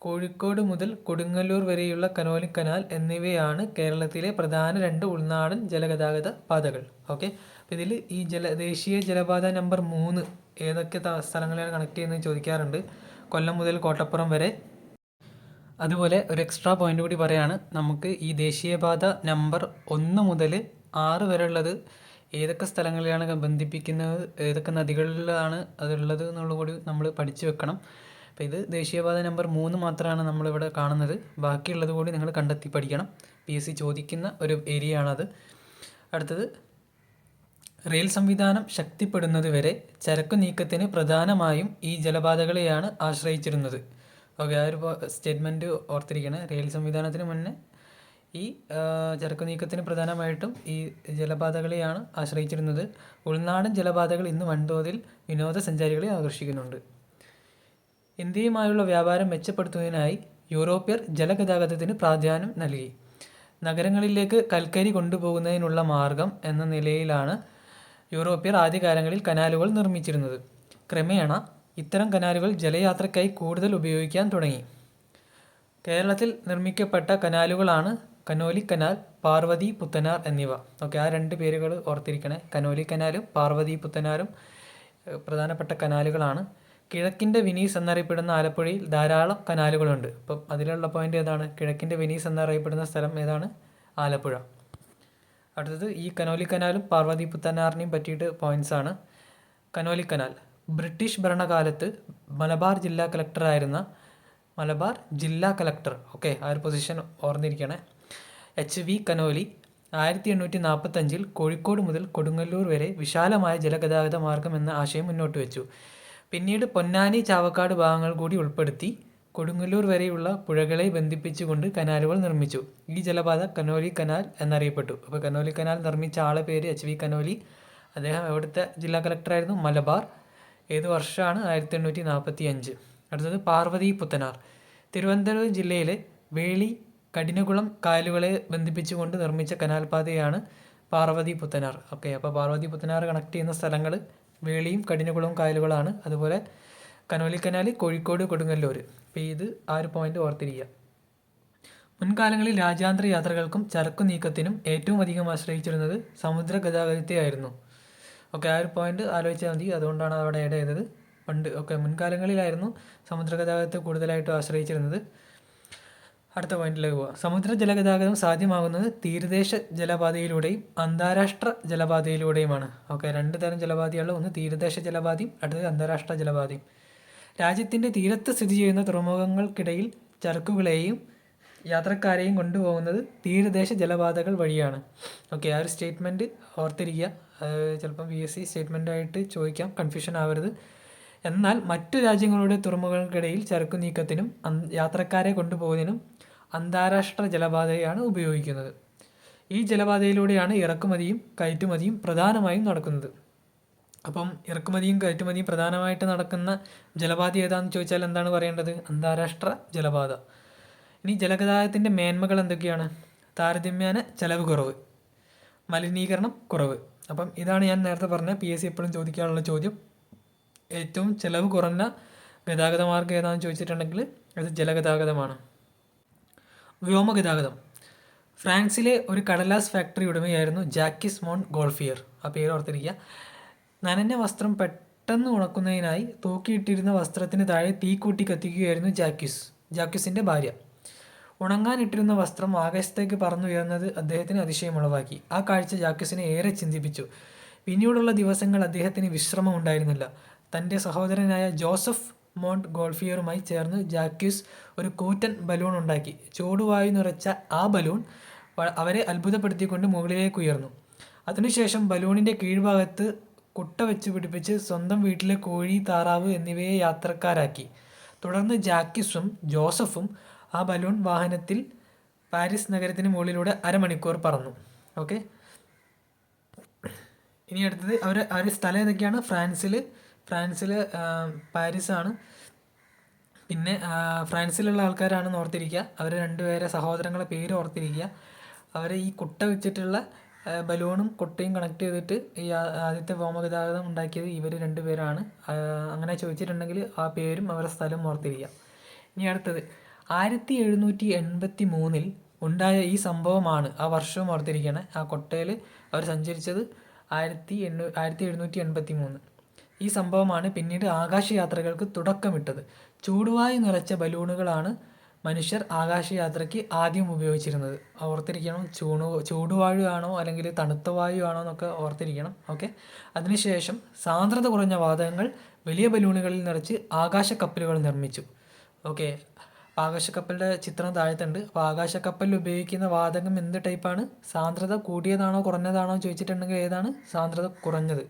കോഴിക്കോട് മുതൽ കൊടുങ്ങല്ലൂർ വരെയുള്ള കനോലി കനാൽ എന്നിവയാണ് കേരളത്തിലെ പ്രധാന 2 ഉൾനാടൻ ജലഗതാഗത പാതകൾ. ഓക്കെ, അപ്പോൾ ഇതിൽ ഈ ദേശീയ ജലപാത നമ്പർ 3 ഏതൊക്കെ സ്ഥലങ്ങളെയാണ് കണക്ട് ചെയ്യുന്നത് ചോദിക്കാറുണ്ട്. കൊല്ലം മുതൽ കോട്ടപ്പുറം വരെ. അതുപോലെ ഒരു എക്സ്ട്രാ പോയിന്റ് കൂടി പറയാണ്, നമുക്ക് ഈ ദേശീയപാത നമ്പർ 1 മുതൽ 6 വരെ ഉള്ളത് ഏതൊക്കെ സ്ഥലങ്ങളിലാണ് ബന്ധിപ്പിക്കുന്നത്, ഏതൊക്കെ നദികളിലാണ് അതുള്ളത് എന്നുള്ളത് കൂടി നമ്മൾ പഠിച്ചു വെക്കണം. അപ്പോൾ ഇത് ദേശീയപാത നമ്പർ 3 മാത്രമാണ് നമ്മളിവിടെ കാണുന്നത്. ബാക്കിയുള്ളത് കൂടി നിങ്ങൾ കണ്ടെത്തി പഠിക്കണം. PSC ചോദിക്കുന്ന ഒരു ഏരിയ ആണത്. അടുത്തത്, റെയിൽ സംവിധാനം ശക്തിപ്പെടുന്നത് വരെ ചരക്കു നീക്കത്തിന് പ്രധാനമായും ഈ ജലപാതകളെയാണ് ആശ്രയിച്ചിരുന്നത്. ഓക്കെ, ആ ഒരു സ്റ്റേറ്റ്മെൻറ്റ് ഓർത്തിരിക്കണേ. റെയിൽ സംവിധാനത്തിന് മുന്നേ ഈ ചരക്കു നീക്കത്തിന് പ്രധാനമായിട്ടും ഈ ജലപാതകളെയാണ് ആശ്രയിച്ചിരുന്നത്. ഉൾനാടൻ ജലപാതകൾ ഇന്ന് വൻതോതിൽ വിനോദസഞ്ചാരികളെ ആകർഷിക്കുന്നുണ്ട്. ഇന്ത്യയുമായുള്ള വ്യാപാരം മെച്ചപ്പെടുത്തുന്നതിനായി യൂറോപ്യർ ജലഗതാഗതത്തിന് പ്രാധാന്യം നൽകി. നഗരങ്ങളിലേക്ക് കൽക്കരി കൊണ്ടുപോകുന്നതിനുള്ള മാർഗം എന്ന നിലയിലാണ് യൂറോപ്യർ ആദ്യകാലങ്ങളിൽ കനാലുകൾ നിർമ്മിച്ചിരുന്നത്. ക്രമേണ ഇത്തരം കനാലുകൾ ജലയാത്രയ്ക്കായി കൂടുതൽ ഉപയോഗിക്കാൻ തുടങ്ങി. കേരളത്തിൽ നിർമ്മിക്കപ്പെട്ട കനാലുകളാണ് കനോലി കനാൽ, പാർവതി പുത്തനാർ എന്നിവ. ഓക്കെ, ആ 2 പേരുകൾ ഓർത്തിരിക്കണേ. കനോലി കനാലും പാർവതി പുത്തനാരും പ്രധാനപ്പെട്ട കനാലുകളാണ്. കിഴക്കിൻ്റെ വെനീസ് എന്നറിയപ്പെടുന്ന ആലപ്പുഴയിൽ ധാരാളം കനാലുകളുണ്ട്. അപ്പം അതിലുള്ള പോയിന്റ് ഏതാണ്? കിഴക്കിൻ്റെ വെനീസ് എന്നറിയപ്പെടുന്ന സ്ഥലം ഏതാണ്? ആലപ്പുഴ. അടുത്തത്, ഈ കനോലി കനാലും പാർവതി പുത്തനാറിനെയും പറ്റിയിട്ട് പോയിന്റ്സ് ആണ്. കനോലി കനാൽ ബ്രിട്ടീഷ് ഭരണകാലത്ത് മലബാർ ജില്ലാ കളക്ടർ ഓക്കെ, ആ ഒരു പൊസിഷൻ ഓർന്നിരിക്കണേ. HV കനോലി 1845 കോഴിക്കോട് മുതൽ കൊടുങ്ങല്ലൂർ വരെ വിശാലമായ ജലഗതാഗത മാർഗം എന്ന ആശയം മുന്നോട്ട് വെച്ചു. പിന്നീട് പൊന്നാനി, ചാവക്കാട് ഭാഗങ്ങൾ കൂടി ഉൾപ്പെടുത്തി കൊടുങ്ങല്ലൂർ വരെയുള്ള പുഴകളെ ബന്ധിപ്പിച്ചുകൊണ്ട് കനാലുകൾ നിർമ്മിച്ചു. ഈ ജലപാത കനോലി കനാൽ എന്നറിയപ്പെട്ടു. അപ്പോൾ കനോലി കനാൽ നിർമ്മിച്ച ആളെ പേര് HV കനോലി. അദ്ദേഹം എവിടുത്തെ ജില്ലാ കളക്ടറായിരുന്നു? മലബാർ. ഏത് വർഷമാണ്? 1845. അടുത്തത്, പാർവതി പുത്തനാർ തിരുവനന്തപുരം ജില്ലയിലെ വേളി, കഠിനകുളം കായലുകളെ ബന്ധിപ്പിച്ചുകൊണ്ട് നിർമ്മിച്ച കനാൽ പാതയാണ് പാർവതി പുത്തനാർ. ഓക്കെ, അപ്പോൾ പാർവതി പുത്തനാർ കണക്ട് ചെയ്യുന്ന സ്ഥലങ്ങൾ വേളിയും കഠിനകുളവും കായലുകളാണ്. അതുപോലെ കനോലി കനാൽ കോഴിക്കോട്, കൊടുങ്ങല്ലൂർ. അപ്പോൾ ഇത് ആ ഒരു പോയിന്റ് ഓർത്തിരിക്കുക. മുൻകാലങ്ങളിൽ രാജ്യാന്തര യാത്രകൾക്കും ചരക്കു നീക്കത്തിനും ഏറ്റവും അധികം ആശ്രയിച്ചിരുന്നത് സമുദ്ര ഗതാഗതത്തെയായിരുന്നു. ഓക്കെ, ആ ഒരു പോയിന്റ് ആലോചിച്ചാൽ മതി. അതുകൊണ്ടാണ് അവിടെ ആഡ് ചെയ്തത്. പണ്ട് മുൻകാലങ്ങളിലായിരുന്നു സമുദ്ര ഗതാഗതത്തെ കൂടുതലായിട്ടും ആശ്രയിച്ചിരുന്നത്. അടുത്ത പോയിന്റിലേക്ക് പോവാം. സമുദ്ര ജലഗതാഗതം സാധ്യമാകുന്നത് തീരദേശ ജലപാതയിലൂടെയും അന്താരാഷ്ട്ര ജലപാതയിലൂടെയുമാണ്. ഓക്കെ, 2 തരം ജലപാതയുള്ള, ഒന്ന് തീരദേശ ജലപാതയും അടുത്തത് അന്താരാഷ്ട്ര ജലപാതയും. രാജ്യത്തിൻ്റെ തീരത്ത് സ്ഥിതി ചെയ്യുന്ന തുറമുഖങ്ങൾക്കിടയിൽ ചരക്കുകളെയും യാത്രക്കാരെയും കൊണ്ടുപോകുന്നത് തീരദേശ ജലപാതകൾ വഴിയാണ്. ഓക്കെ, ആ ഒരു സ്റ്റേറ്റ്മെൻറ്റ് ഓർത്തിരിക്കുക. ചിലപ്പം PSC സ്റ്റേറ്റ്മെൻറ്റായിട്ട് ചോദിക്കാം, കൺഫ്യൂഷൻ ആവരുത്. എന്നാൽ മറ്റു രാജ്യങ്ങളുടെ തുറമുഖങ്ങൾക്കിടയിൽ ചരക്കു നീക്കത്തിനും യാത്രക്കാരെ കൊണ്ടുപോകുന്നതിനും അന്താരാഷ്ട്ര ജലപാതയാണ് ഉപയോഗിക്കുന്നത്. ഈ ജലപാതയിലൂടെയാണ് ഇറക്കുമതിയും കയറ്റുമതിയും പ്രധാനമായും നടക്കുന്നത്. അപ്പം ഇറക്കുമതിയും കയറ്റുമതിയും പ്രധാനമായിട്ട് നടക്കുന്ന ജലപാത ഏതാണെന്ന് ചോദിച്ചാൽ എന്താണ് പറയേണ്ടത്? അന്താരാഷ്ട്ര ജലപാത. ഇനി ജലഗതാഗതത്തിൻ്റെ മേന്മകൾ എന്തൊക്കെയാണ്? താരതമ്യേന ചെലവ് കുറവ്, മലിനീകരണം കുറവ്. അപ്പം ഇതാണ് ഞാൻ നേരത്തെ പറഞ്ഞ PSC എപ്പോഴും ചോദിക്കാനുള്ള ചോദ്യം. ഏറ്റവും ചിലവ് കുറഞ്ഞ ഗതാഗത മാർഗ്ഗം ഏതാണെന്ന് ചോദിച്ചിട്ടുണ്ടെങ്കിൽ അത് ജലഗതാഗതമാണ്. വ്യോമഗതാഗതം. ഫ്രാൻസിലെ ഒരു കടലാസ് ഫാക്ടറി ഉടമയായിരുന്നു ജാക്കിസ് മോണ്ട് ഗോൾഫിയർ. ആ പേര് ഓർത്തിരിക്കുക. നനഞ്ഞ വസ്ത്രം പെട്ടെന്ന് ഉണക്കുന്നതിനായി തൂക്കിയിട്ടിരുന്ന വസ്ത്രത്തിന് താഴെ തീ കൂട്ടി കത്തിക്കുകയായിരുന്നു ജാക്വിസിൻ്റെ ഭാര്യ. ഉണങ്ങാനിട്ടിരുന്ന വസ്ത്രം ആകാശത്തേക്ക് പറന്നുയർന്നത് അദ്ദേഹത്തിന് അതിശയമുളവാക്കി. ആ കാഴ്ച ജാക്വിസിനെ ഏറെ ചിന്തിപ്പിച്ചു. പിന്നീടുള്ള ദിവസങ്ങൾ അദ്ദേഹത്തിന് വിശ്രമം ഉണ്ടായിരുന്നില്ല. തൻ്റെ സഹോദരനായ ജോസഫ് മോണ്ട് ഗോൾഫിയറുമായി ചേർന്ന് ജാക്വിസ് ഒരു കൂറ്റൻ ബലൂൺ ഉണ്ടാക്കി. ചൂടുവായു നിറച്ച ആ ബലൂൺ അവരെ അത്ഭുതപ്പെടുത്തിക്കൊണ്ട് മുകളിലേക്ക് ഉയർന്നു. അതിനുശേഷം ബലൂണിൻ്റെ കീഴ്ഭാഗത്ത് കുട്ട വെച്ച് പിടിപ്പിച്ച് സ്വന്തം വീട്ടിലെ കോഴി, താറാവ് എന്നിവയെ യാത്രക്കാരാക്കി. തുടർന്ന് ജാക്വിസും ജോസഫും ആ ബലൂൺ വാഹനത്തിൽ പാരീസ് നഗരത്തിന് മുകളിലൂടെ അരമണിക്കൂർ പറന്നു. ഓക്കെ, ഇനി അടുത്തത് അവർ സ്ഥലം ഏതൊക്കെയാണ്? ഫ്രാൻസിൽ പാരീസാണ്. പിന്നെ ഫ്രാൻസിലുള്ള ആൾക്കാരാണെന്ന് ഓർത്തിരിക്കുക. അവർ 2 പേരെ സഹോദരങ്ങളെ പേര് ഓർത്തിരിക്കുക. അവർ ഈ കുട്ട വെച്ചിട്ടുള്ള ബലൂണും കുട്ടയും കണക്ട് ചെയ്തിട്ട് ഈ ആദ്യത്തെ വ്യോമഗതാഗതം ഉണ്ടാക്കിയത് ഇവർ 2 പേരാണ്. അങ്ങനെ ചോദിച്ചിട്ടുണ്ടെങ്കിൽ ആ പേരും അവരുടെ സ്ഥലം ഓർത്തിരിക്കുക. ഇനി അടുത്തത് 1783 ഉണ്ടായ ഈ സംഭവമാണ്, ആ വർഷവും ഓർത്തിരിക്കുകയാണ്. ആ കൊട്ടയിൽ അവർ സഞ്ചരിച്ചത് 1783. ഈ സംഭവമാണ് പിന്നീട് ആകാശയാത്രകൾക്ക് തുടക്കമിട്ടത്. ചൂടുവായു നിറച്ച ബലൂണുകളാണ് മനുഷ്യർ ആകാശയാത്രയ്ക്ക് ആദ്യം ഉപയോഗിച്ചിരുന്നത്. ഓർത്തിരിക്കണം, ചൂടുവായു ആണോ അല്ലെങ്കിൽ തണുത്ത വായു ആണോ എന്നൊക്കെ ഓർത്തിരിക്കണം. ഓക്കെ. അതിനുശേഷം സാന്ദ്രത കുറഞ്ഞ വാതകങ്ങൾ വലിയ ബലൂണുകളിൽ നിറച്ച് ആകാശക്കപ്പലുകൾ നിർമ്മിച്ചു. ഓക്കെ. ആകാശക്കപ്പലിൻ്റെ ചിത്രം താഴത്തുണ്ട്. അപ്പോൾ ആകാശക്കപ്പലിൽ ഉപയോഗിക്കുന്ന വാതകം എന്ത് ടൈപ്പാണ്? സാന്ദ്രത കൂടിയതാണോ കുറഞ്ഞതാണോ ചോദിച്ചിട്ടുണ്ടെങ്കിൽ ഏതാണ്? സാന്ദ്രത കുറഞ്ഞത്.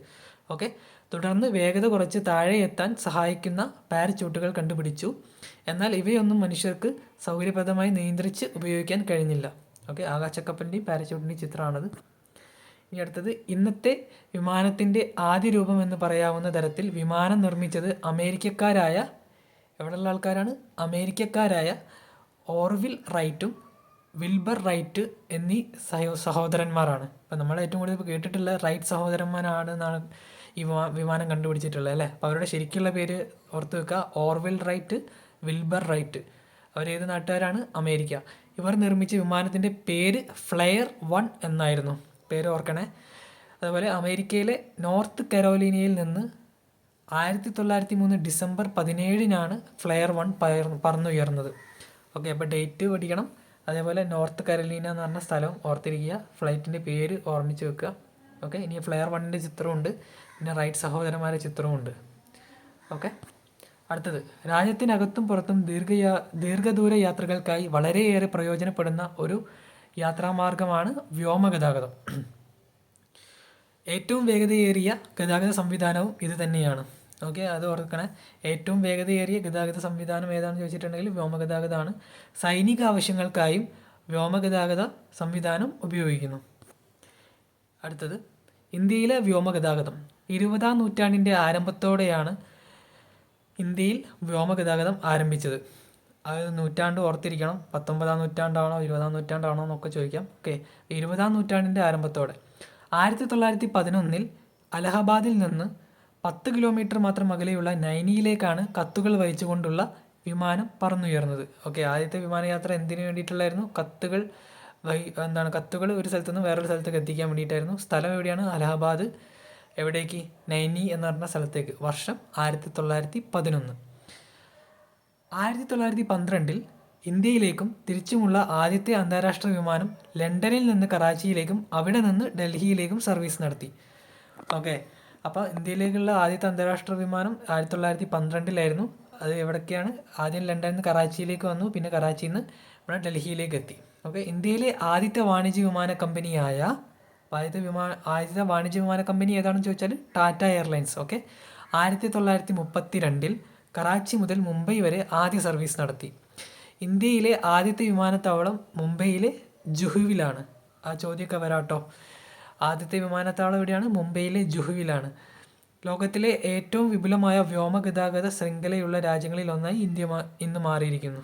ഓക്കെ. തുടർന്ന് വേഗത കുറച്ച് താഴെ എത്താൻ സഹായിക്കുന്ന പാരച്യൂട്ടുകൾ കണ്ടുപിടിച്ചു. എന്നാൽ ഇവയൊന്നും മനുഷ്യർക്ക് സൗകര്യപ്രദമായി നിയന്ത്രിച്ച് ഉപയോഗിക്കാൻ കഴിഞ്ഞില്ല. ഓക്കെ. ആകാശക്കപ്പലിൻ്റെയും പാരച്യൂട്ടിൻ്റെയും ചിത്രമാണത്. ഇനി അടുത്തത്, ഇന്നത്തെ വിമാനത്തിൻ്റെ ആദ്യ രൂപം എന്ന് പറയാവുന്ന തരത്തിൽ വിമാനം നിർമ്മിച്ചത് അമേരിക്കക്കാരായ, എവിടെയുള്ള ആൾക്കാരാണ്? അമേരിക്കക്കാരായ ഓർവിൽ റൈറ്റും വിൽബർ റൈറ്റ് എന്നീ സഹോദരന്മാരാണ്. ഇപ്പം നമ്മൾ ഏറ്റവും കൂടുതൽ കേട്ടിട്ടുള്ള റൈറ്റ് സഹോദരന്മാരാണ് എന്നാണ് ഈ വിമാനം കണ്ടുപിടിച്ചിട്ടുള്ളത്, അല്ലേ? അപ്പോൾ അവരുടെ ശരിക്കുള്ള പേര് ഓർത്ത് വെക്കുക, ഓർവിൽ റൈറ്റ്, വിൽബർ റൈറ്റ്. അവരേത് നാട്ടുകാരാണ്? അമേരിക്ക. ഇവർ നിർമ്മിച്ച വിമാനത്തിൻ്റെ പേര് ഫ്ലെയർ 1 എന്നായിരുന്നു. പേര് ഓർക്കണേ. അതുപോലെ അമേരിക്കയിലെ നോർത്ത് കരോലിനയിൽ നിന്ന് 1903 ഡിസംബർ 17-നാണ് ഫ്ലെയർ 1 പറന്നുയർന്നത്. ഓക്കെ. അപ്പോൾ ഡേറ്റ് പഠിക്കണം. അതേപോലെ നോർത്ത് കരോലിന എന്ന് പറഞ്ഞ സ്ഥലം ഓർത്തിരിക്കുക. ഫ്ലൈറ്റിൻ്റെ പേര് ഓർമ്മിച്ച് വെക്കുക. ഓക്കെ. ഇനി ഫ്ലെയർ 1ൻ്റെ ചിത്രമുണ്ട്, പിന്നെ റൈറ്റ് സഹോദരന്മാരുടെ ചിത്രമുണ്ട്. ഓക്കെ. അടുത്തത്, രാജ്യത്തിനകത്തും പുറത്തും ദീർഘദൂര യാത്രകൾക്കായി വളരെയേറെ പ്രയോജനപ്പെടുന്ന ഒരു യാത്രാമാർഗമാണ് വ്യോമഗതാഗതം. ഏറ്റവും വേഗതയേറിയ ഗതാഗത സംവിധാനവും ഇത് തന്നെയാണ്. ഓക്കെ. അത് ഓർക്കണേ. ഏറ്റവും വേഗതയേറിയ ഗതാഗത സംവിധാനം ഏതാണെന്ന് ചോദിച്ചിട്ടുണ്ടെങ്കിൽ വ്യോമഗതാഗതമാണ്. സൈനിക ആവശ്യങ്ങൾക്കായും വ്യോമഗതാഗത സംവിധാനം ഉപയോഗിക്കുന്നു. അടുത്തത്, ഇന്ത്യയിലെ വ്യോമഗതാഗതം. 20-ാം നൂറ്റാണ്ടിൻ്റെ ആരംഭത്തോടെയാണ് ഇന്ത്യയിൽ വ്യോമഗതാഗതം ആരംഭിച്ചത്. അത് നൂറ്റാണ്ട് ഓർത്തിരിക്കണം. 19-ാം നൂറ്റാണ്ടാണോ 20-ാം നൂറ്റാണ്ടാണോ എന്നൊക്കെ ചോദിക്കാം. ഓക്കെ. 20-ാം നൂറ്റാണ്ടിൻ്റെ ആരംഭത്തോടെ 1911 അലഹബാദിൽ നിന്ന് 10 കിലോമീറ്റർ മാത്രം അകലെയുള്ള നൈനിയിലേക്കാണ് കത്തുകൾ വഹിച്ചുകൊണ്ടുള്ള വിമാനം പറന്നുയർന്നത്. ഓക്കെ. ആദ്യത്തെ വിമാനയാത്ര എന്തിനു വേണ്ടിയിട്ടുള്ളായിരുന്നു? കത്തുകൾ ഒരു സ്ഥലത്തു നിന്ന് വേറൊരു സ്ഥലത്തേക്ക് എത്തിക്കാൻ വേണ്ടിയിട്ടായിരുന്നു. സ്ഥലം എവിടെയാണ്? അലഹബാദ്. എവിടേക്ക്? നൈനി എന്ന് പറഞ്ഞ സ്ഥലത്തേക്ക്. വർഷം 1911. 1912 ഇന്ത്യയിലേക്കും തിരിച്ചുമുള്ള ആദ്യത്തെ അന്താരാഷ്ട്ര വിമാനം ലണ്ടനിൽ നിന്ന് കറാച്ചിയിലേക്കും അവിടെ നിന്ന് ഡൽഹിയിലേക്കും സർവീസ് നടത്തി. ഓക്കെ. അപ്പോൾ ഇന്ത്യയിലേക്കുള്ള ആദ്യത്തെ അന്താരാഷ്ട്ര വിമാനം 1912 അത് എവിടേക്കാണ്? ആദ്യം ലണ്ടനിൽ നിന്ന് കറാച്ചിയിലേക്ക് വന്നു, പിന്നെ കറാച്ചിയിൽ നിന്ന് ഇവിടെ ഡൽഹിയിലേക്ക് എത്തി. ഓക്കെ. ഇന്ത്യയിലെ ആദ്യത്തെ വാണിജ്യ വിമാന കമ്പനിയായ ആദ്യത്തെ വാണിജ്യ വിമാന കമ്പനി ഏതാണെന്ന് ചോദിച്ചാൽ ടാറ്റ എയർലൈൻസ്. ഓക്കെ. 1932 കറാച്ചി മുതൽ മുംബൈ വരെ ആദ്യ സർവീസ് നടത്തി. ഇന്ത്യയിലെ ആദ്യത്തെ വിമാനത്താവളം മുംബൈയിലെ ജുഹുവിലാണ്. ആ ചോദ്യമൊക്കെ വരാട്ടോ. ആദ്യത്തെ വിമാനത്താവളം എവിടെയാണ്? മുംബൈയിലെ ജുഹുവിലാണ്. ലോകത്തിലെ ഏറ്റവും വിപുലമായ വ്യോമഗതാഗത ശൃംഖലയുള്ള രാജ്യങ്ങളിൽ ഒന്നായി ഇന്ത്യ ഇന്ന് മാറിയിരിക്കുന്നു.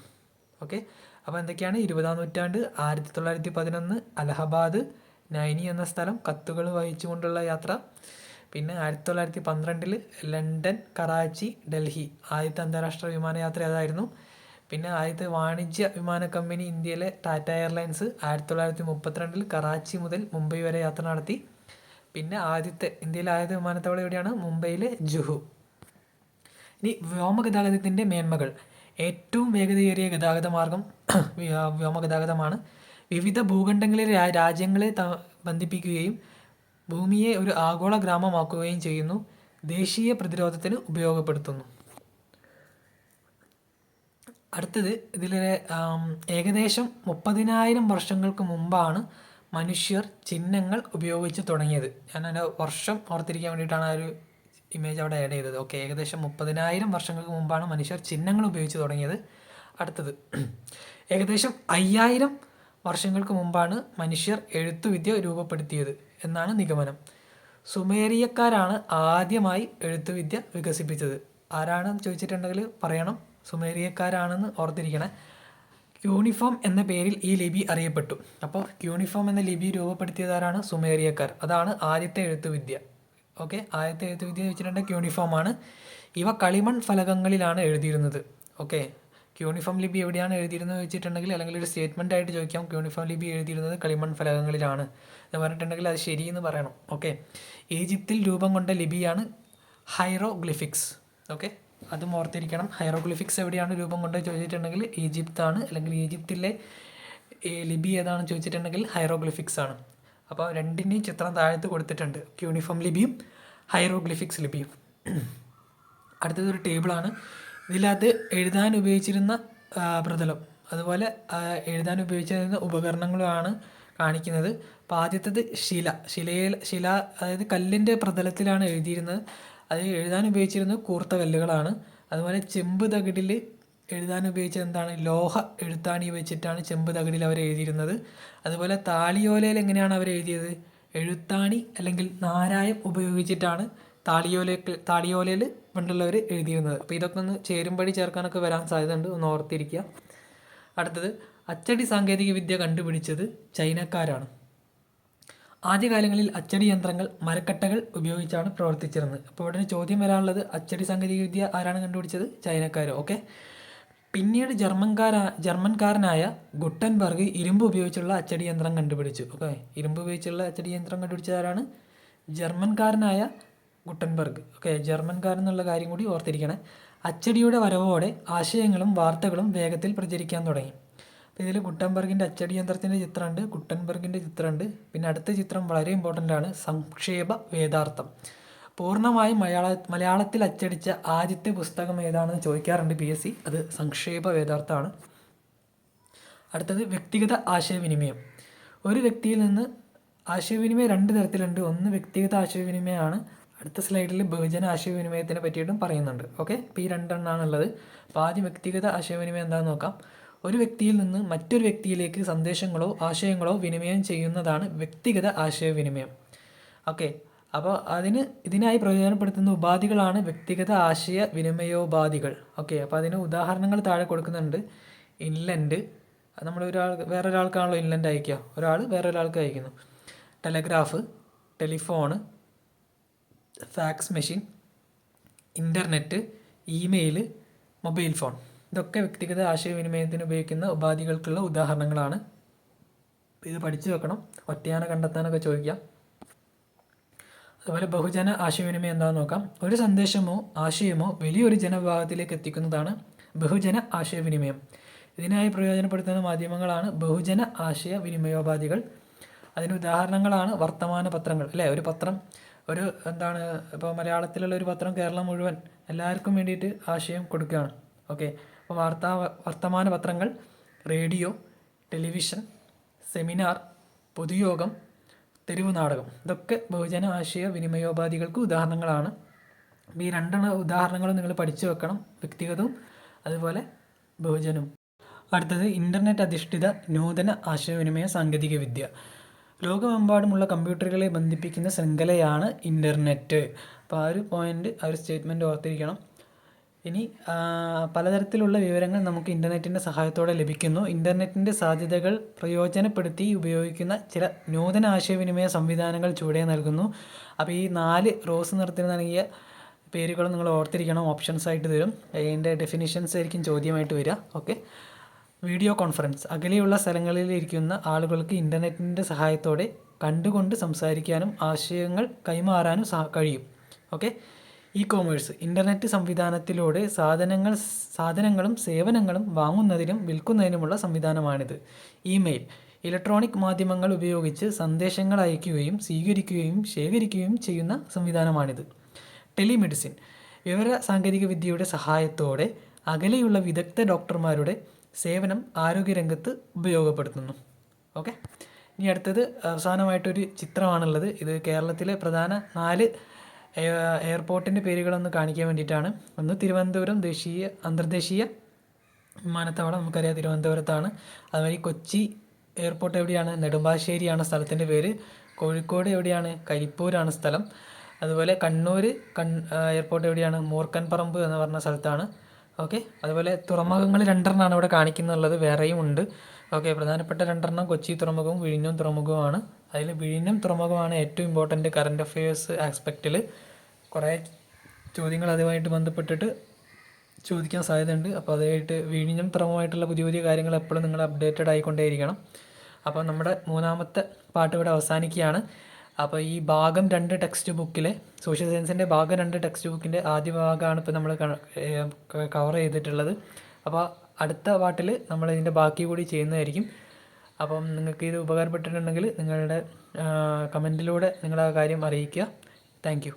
ഓക്കെ. അപ്പോൾ എന്തൊക്കെയാണ്? 20-ാം നൂറ്റാണ്ട്, 1911 അലഹബാദ്, നൈനി എന്ന സ്ഥലം, കത്തുകൾ വഹിച്ചുകൊണ്ടുള്ള യാത്ര. പിന്നെ 1912 ലണ്ടൻ, കറാച്ചി, ഡൽഹി ആദ്യത്തെ അന്താരാഷ്ട്ര വിമാനയാത്ര അതായിരുന്നു. പിന്നെ ആദ്യത്തെ വാണിജ്യ വിമാന കമ്പനി ഇന്ത്യയിലെ ടാറ്റ എയർലൈൻസ് 1932 കറാച്ചി മുതൽ മുംബൈ വരെ യാത്ര നടത്തി. പിന്നെ ഇന്ത്യയിലെ ആദ്യത്തെ വിമാനത്താവളം എവിടെയാണ്? മുംബൈയിലെ ജുഹു. ഇനി വ്യോമഗതാഗതത്തിൻ്റെ മേന്മകൾ. ഏറ്റവും വേഗതയേറിയ ഗതാഗത മാർഗം വ്യോമഗതാഗതമാണ്. വിവിധ ഭൂഖണ്ഡങ്ങളിലെ രാജ്യങ്ങളെ ബന്ധിപ്പിക്കുകയും ഭൂമിയെ ഒരു ആഗോള ഗ്രാമമാക്കുകയും ചെയ്യുന്നു. ദേശീയ പ്രതിരോധത്തിന് ഉപയോഗപ്പെടുത്തുന്നു. അടുത്തത്, ഇതിലെ ഏകദേശം 30,000 വർഷങ്ങൾക്ക് മുമ്പാണ് മനുഷ്യർ ചിഹ്നങ്ങൾ ഉപയോഗിച്ച് തുടങ്ങിയത്. ഞാൻ അതിൻ്റെ വർഷം ഓർത്തിരിക്കാൻ വേണ്ടിയിട്ടാണ് ആ ഒരു ഇമേജ് അവിടെ ആഡ് ചെയ്തത്. ഓക്കെ. ഏകദേശം 30,000 വർഷങ്ങൾക്ക് മുമ്പാണ് മനുഷ്യർ ചിഹ്നങ്ങൾ ഉപയോഗിച്ച് തുടങ്ങിയത്. അടുത്തത്, ഏകദേശം 5,000 വർഷങ്ങൾക്ക് മുമ്പാണ് മനുഷ്യർ എഴുത്തുവിദ്യ രൂപപ്പെടുത്തിയത് എന്നാണ് നിഗമനം. സുമേറിയക്കാരാണ് ആദ്യമായി എഴുത്തുവിദ്യ വികസിപ്പിച്ചത്. ആരാണെന്ന് ചോദിച്ചിട്ടുണ്ടെങ്കിൽ പറയണം, സുമേറിയക്കാരാണെന്ന് ഓർത്തിരിക്കണേ. ക്യൂണിഫോം എന്ന പേരിൽ ഈ ലിപി അറിയപ്പെട്ടു. അപ്പോൾ ക്യൂണിഫോം എന്ന ലിപി രൂപപ്പെടുത്തിയതാരാണ്? സുമേറിയക്കാർ. അതാണ് ആദ്യത്തെ എഴുത്തുവിദ്യ. ഓക്കെ. ആദ്യത്തെ എഴുത്തുവിദ്യ വെച്ചിട്ടുണ്ടെങ്കിൽ ക്യൂണിഫോം ആണ്. ഇവ കളിമൺ ഫലകങ്ങളിലാണ് എഴുതിയിരുന്നത്. ഓക്കെ. ക്യൂണിഫോം ലിപി എവിടെയാണ് എഴുതിയിരുന്നത് വെച്ചിട്ടുണ്ടെങ്കിൽ, അല്ലെങ്കിൽ ഒരു സ്റ്റേറ്റ്മെൻ്റ് ആയിട്ട് ചോദിക്കാം, ക്യൂണിഫോം ലിപി എഴുതിയിരുന്നത് കളിമൺ ഫലകങ്ങളിലാണ് എന്ന് പറഞ്ഞിട്ടുണ്ടെങ്കിൽ അത് ശരിയെന്ന് പറയണം. ഓക്കെ, ഈജിപ്തിൽ രൂപം കൊണ്ട ലിപിയാണ് ഹൈറോഗ്ലിഫിക്സ്. ഓക്കെ, അതും ഓർത്തിരിക്കണം. ഹൈറോഗ്ലിഫിക്സ് എവിടെയാണ് രൂപം കൊണ്ടത് ചോദിച്ചിട്ടുണ്ടെങ്കിൽ ഈജിപ്താണ്, അല്ലെങ്കിൽ ഈജിപ്തിലെ ലിപി ഏതാണെന്ന് ചോദിച്ചിട്ടുണ്ടെങ്കിൽ ഹൈറോഗ്ലിഫിക്സ് ആണ്. അപ്പോൾ രണ്ടിൻ്റെയും ചിത്രം താഴത്ത് കൊടുത്തിട്ടുണ്ട്, ക്യൂണിഫോം ലിപിയും ഹൈറോഗ്ലിഫിക്സ് ലിപിയും. അടുത്തതൊരു ടേബിളാണ്. ഇതിലത് എഴുതാൻ ഉപയോഗിച്ചിരുന്ന പ്രതലം, അതുപോലെ എഴുതാൻ ഉപയോഗിച്ചിരുന്ന ഉപകരണങ്ങളുമാണ് കാണിക്കുന്നത്. അപ്പോൾ ആദ്യത്തേത് ശില, അതായത് കല്ലിൻ്റെ പ്രതലത്തിലാണ് എഴുതിയിരുന്നത്. അത് എഴുതാൻ ഉപയോഗിച്ചിരുന്നത് കൂർത്ത കല്ലുകളാണ്. അതുപോലെ ചെമ്പ് തകിടിൽ എഴുതാൻ ഉപയോഗിച്ചത് എന്താണ്? ലോഹ എഴുത്താണി വെച്ചിട്ടാണ് ചെമ്പ് തകിടിൽ അവർ എഴുതിയിരുന്നത്. അതുപോലെ താളിയോലയിൽ എങ്ങനെയാണ് അവർ എഴുതിയത്? എഴുത്താണി അല്ലെങ്കിൽ നാരായം ഉപയോഗിച്ചിട്ടാണ് താളിയോലയിൽ പണ്ടുള്ളവർ എഴുതിയിരുന്നത്. അപ്പോൾ ഇതൊക്കെ ഒന്ന് ചേരുംപടി ചേർക്കാനൊക്കെ വരാൻ സാധ്യതയുണ്ട്, ഒന്ന് ഓർത്തിരിക്കുക. അടുത്തത്, അച്ചടി സാങ്കേതിക വിദ്യ കണ്ടുപിടിച്ചത് ചൈനക്കാരാണ്. ആദ്യകാലങ്ങളിൽ അച്ചടി യന്ത്രങ്ങൾ മരക്കട്ടകൾ ഉപയോഗിച്ചാണ് പ്രവർത്തിച്ചിരുന്നത്. അപ്പോൾ ഉടനെ ചോദ്യം വരാനുള്ളത്, അച്ചടി സാങ്കേതിക വിദ്യ ആരാണ് കണ്ടുപിടിച്ചത്? ചൈനക്കാർ. ഓക്കെ, പിന്നീട് ജർമ്മൻകാരനായ ഗുട്ടൻബർഗ് ഇരുമ്പ് ഉപയോഗിച്ചുള്ള അച്ചടി യന്ത്രം കണ്ടുപിടിച്ചു. ഓക്കെ, ഇരുമ്പ് ഉപയോഗിച്ചുള്ള അച്ചടി യന്ത്രം കണ്ടുപിടിച്ചത് ആരാണ്? ജർമ്മൻകാരനായ ഗുട്ടൻബർഗ്. ഓക്കെ, ജർമ്മൻകാരൻ എന്നുള്ള കാര്യം കൂടി ഓർത്തിരിക്കണേ. അച്ചടിയുടെ വരവോടെ ആശയങ്ങളും വാർത്തകളും വേഗത്തിൽ പ്രചരിക്കാൻ തുടങ്ങി. അപ്പോൾ ഇതിൽ ഗുട്ടൻബർഗിൻ്റെ അച്ചടി യന്ത്രത്തിൻ്റെ ചിത്രമുണ്ട്, ഗുട്ടൻബർഗിൻ്റെ ചിത്രമുണ്ട്. പിന്നെ അടുത്ത ചിത്രം വളരെ ഇമ്പോർട്ടൻ്റ് ആണ്, സംക്ഷേപ വേദാർത്ഥം. പൂർണ്ണമായും മലയാളത്തിൽ അച്ചടിച്ച ആദ്യത്തെ പുസ്തകം ഏതാണെന്ന് ചോദിക്കാറുണ്ട് PSC. അത് സംക്ഷേപ വേദാർത്ഥമാണ്. അടുത്തത്, വ്യക്തിഗത ആശയവിനിമയം. ഒരു വ്യക്തിയിൽ നിന്ന് ആശയവിനിമയം രണ്ട് തരത്തിലുണ്ട്. ഒന്ന് വ്യക്തിഗത ആശയവിനിമയമാണ്. അടുത്ത സ്ലൈഡിൽ ബഹുജന ആശയവിനിമയത്തിനെ പറ്റിയിട്ടും പറയുന്നുണ്ട്. ഓക്കെ, ഇപ്പോൾ ഈ രണ്ടെണ്ണമാണുള്ളത്. അപ്പോൾ ആദ്യം വ്യക്തിഗത ആശയവിനിമയം എന്താണെന്ന് നോക്കാം. ഒരു വ്യക്തിയിൽ നിന്ന് മറ്റൊരു വ്യക്തിയിലേക്ക് സന്ദേശങ്ങളോ ആശയങ്ങളോ വിനിമയം ചെയ്യുന്നതാണ് വ്യക്തിഗത ആശയവിനിമയം. ഓക്കെ, അപ്പോൾ ഇതിനായി പ്രയോജനപ്പെടുത്തുന്ന ഉപാധികളാണ് വ്യക്തിഗത ആശയ വിനിമയോപാധികൾ. ഓക്കെ, അപ്പോൾ അതിന് ഉദാഹരണങ്ങൾ താഴെ കൊടുക്കുന്നുണ്ട്. ഇൻലൻഡ്, നമ്മൾ വേറൊരാൾക്കാണല്ലോ ഇൻലൻഡ് അയക്കുക, ഒരാൾ വേറൊരാൾക്ക് അയക്കുന്നു. Telegraph, telephone, fax machine, internet, email, mobile phone, ഇതൊക്കെ വ്യക്തിഗത ആശയവിനിമയത്തിന് ഉപയോഗിക്കുന്ന ഉപാധികൾക്കുള്ള ഉദാഹരണങ്ങളാണ്. ഇത് പഠിച്ചു വെക്കണം, ഒറ്റയാനെ കണ്ടെത്താനൊക്കെ ചോദിക്കാം. അതുപോലെ ബഹുജന ആശയവിനിമയം എന്താണെന്ന് നോക്കാം. ഒരു സന്ദേശമോ ആശയമോ വലിയൊരു ജനവിഭാഗത്തിലേക്ക് എത്തിക്കുന്നതാണ് ബഹുജന ആശയവിനിമയം. ഇതിനായി പ്രയോജനപ്പെടുത്തുന്ന മാധ്യമങ്ങളാണ് ബഹുജന ആശയവിനിമയോപാധികൾ. അതിന് ഉദാഹരണങ്ങളാണ് വർത്തമാന പത്രങ്ങൾ, അല്ലേ? ഒരു പത്രം, ഇപ്പോൾ മലയാളത്തിലുള്ള ഒരു പത്രം കേരളം മുഴുവൻ എല്ലാവർക്കും വേണ്ടിയിട്ട് ആശയം കൊടുക്കുകയാണ്. ഓക്കെ, അപ്പോൾ വർത്തമാന പത്രങ്ങൾ, റേഡിയോ, ടെലിവിഷൻ, സെമിനാർ, പൊതുയോഗം, തെരുവ് നാടകം, ഇതൊക്കെ ബഹുജന ആശയ വിനിമയോപാധികൾക്ക് ഉദാഹരണങ്ങളാണ്. ഈ ഉദാഹരണങ്ങളും നിങ്ങൾ പഠിച്ചു വെക്കണം, വ്യക്തിഗതവും അതുപോലെ ബഹുജനവും. അടുത്തത്, ഇൻ്റർനെറ്റ് അധിഷ്ഠിത നൂതന ആശയവിനിമയ സാങ്കേതിക വിദ്യ. ലോകമെമ്പാടുമുള്ള കമ്പ്യൂട്ടറുകളെ ബന്ധിപ്പിക്കുന്ന ശൃംഖലയാണ് ഇൻ്റർനെറ്റ്. അപ്പോൾ ആ ഒരു പോയിൻ്റ്, ആ ഒരു സ്റ്റേറ്റ്മെൻറ്റ് ഓർത്തിരിക്കണം. ഇനി പലതരത്തിലുള്ള വിവരങ്ങൾ നമുക്ക് ഇൻ്റർനെറ്റിൻ്റെ സഹായത്തോടെ ലഭിക്കുന്നു. ഇൻ്റർനെറ്റിൻ്റെ സാധ്യതകൾ പ്രയോജനപ്പെടുത്തി ഉപയോഗിക്കുന്ന ചില നൂതന ആശയവിനിമയ സംവിധാനങ്ങൾ ചുവടെ നൽകുന്നു. അപ്പോൾ ഈ 4 റോസ് നിറത്തിൽ നൽകിയ പേരുകൾ നിങ്ങൾ ഓർത്തിരിക്കണം, ഓപ്ഷൻസ് ആയിട്ട് തരും. അതിൻ്റെ ഡെഫിനിഷൻസ് ആയിരിക്കും ചോദ്യമായിട്ട് വരിക. ഓക്കെ, വീഡിയോ കോൺഫറൻസ്, അകലെയുള്ള സ്ഥലങ്ങളിൽ ഇരിക്കുന്ന ആളുകൾക്ക് ഇൻ്റർനെറ്റിൻ്റെ സഹായത്തോടെ കണ്ടുകൊണ്ട് സംസാരിക്കാനും ആശയങ്ങൾ കൈമാറാനും കഴിയും. ഓക്കെ, ഇ-കൊമേഴ്സ്, ഇൻ്റർനെറ്റ് സംവിധാനത്തിലൂടെ സാധനങ്ങളും സേവനങ്ങളും വാങ്ങുന്നതിനും വിൽക്കുന്നതിനുമുള്ള സംവിധാനമാണിത്. ഇമെയിൽ, ഇലക്ട്രോണിക് മാധ്യമങ്ങൾ ഉപയോഗിച്ച് സന്ദേശങ്ങൾ അയക്കുകയും സ്വീകരിക്കുകയും ശേഖരിക്കുകയും ചെയ്യുന്ന സംവിധാനമാണിത്. ടെലിമെഡിസിൻ, വിവര സാങ്കേതിക വിദ്യയുടെ സഹായത്തോടെ അകലെയുള്ള വിദഗ്ധ ഡോക്ടർമാരുടെ സേവനം ആരോഗ്യരംഗത്ത് ഉപയോഗപ്പെടുത്തുന്നു. ഓക്കെ, ഇനി അടുത്തത് അവസാനമായിട്ടൊരു ചിത്രമാണുള്ളത്. ഇത് കേരളത്തിലെ പ്രധാന 4 എയർപോർട്ടിൻ്റെ പേരുകളൊന്ന് കാണിക്കാൻ വേണ്ടിയിട്ടാണ്. ഒന്ന് തിരുവനന്തപുരം അന്തർദേശീയ വിമാനത്താവളം, നമുക്കറിയാം തിരുവനന്തപുരത്താണ്. അതുമാതിരി കൊച്ചി എയർപോർട്ട് എവിടെയാണ്? നെടുമ്പാശ്ശേരിയാണ് സ്ഥലത്തിൻ്റെ പേര്. കോഴിക്കോട് എവിടെയാണ്? കരിപ്പൂരാണ് സ്ഥലം. അതുപോലെ കണ്ണൂർ എയർപോർട്ട് എവിടെയാണ്? മൂർക്കൻപറമ്പ് എന്ന് പറഞ്ഞ സ്ഥലത്താണ്. ഓക്കെ, അതുപോലെ തുറമുഖങ്ങൾ 2 ഇവിടെ കാണിക്കുന്നുള്ളത്, വേറെയും ഉണ്ട്. ഓക്കെ, പ്രധാനപ്പെട്ട 2 കൊച്ചി തുറമുഖവും വിഴിഞ്ഞം തുറമുഖവുമാണ്. അതിൽ വിഴിഞ്ഞം തുറമുഖമാണ് ഏറ്റവും ഇമ്പോർട്ടൻ്റ് കറണ്ട് അഫയേഴ്സ് ആസ്പെക്റ്റിൽ. കുറേ ചോദ്യങ്ങൾ അതുമായിട്ട് ബന്ധപ്പെട്ടിട്ട് ചോദിക്കാൻ സാധ്യതയുണ്ട്. അപ്പോൾ അതായിട്ട് വിഴിഞ്ഞം തുറമുഖമായിട്ടുള്ള പുതിയ പുതിയ കാര്യങ്ങൾ എപ്പോഴും നിങ്ങൾ അപ്ഡേറ്റഡ് ആയിക്കൊണ്ടേയിരിക്കണം. അപ്പോൾ നമ്മുടെ മൂന്നാമത്തെ പാട്ട് ഇവിടെ അവസാനിക്കുകയാണ്. അപ്പോൾ ഈ ഭാഗം 2 ടെക്സ്റ്റ് ബുക്കിലെ സോഷ്യൽ സയൻസിൻ്റെ ഭാഗം 2 ടെക്സ്റ്റ് ബുക്കിൻ്റെ ആദ്യ ഭാഗമാണ് ഇപ്പോൾ നമ്മൾ കവർ ചെയ്തിട്ടുള്ളത്. അപ്പോൾ അടുത്ത പാട്ടിൽ നമ്മൾ ഇതിൻ്റെ ബാക്കി കൂടി ചെയ്യുന്നതായിരിക്കും. അപ്പം നിങ്ങൾക്ക് ഇത് ഉപകാരപ്പെട്ടിട്ടുണ്ടെങ്കിൽ നിങ്ങളുടെ കമൻറ്റിലൂടെ നിങ്ങളുടെ കാര്യം അറിയിക്കുക. Thank you.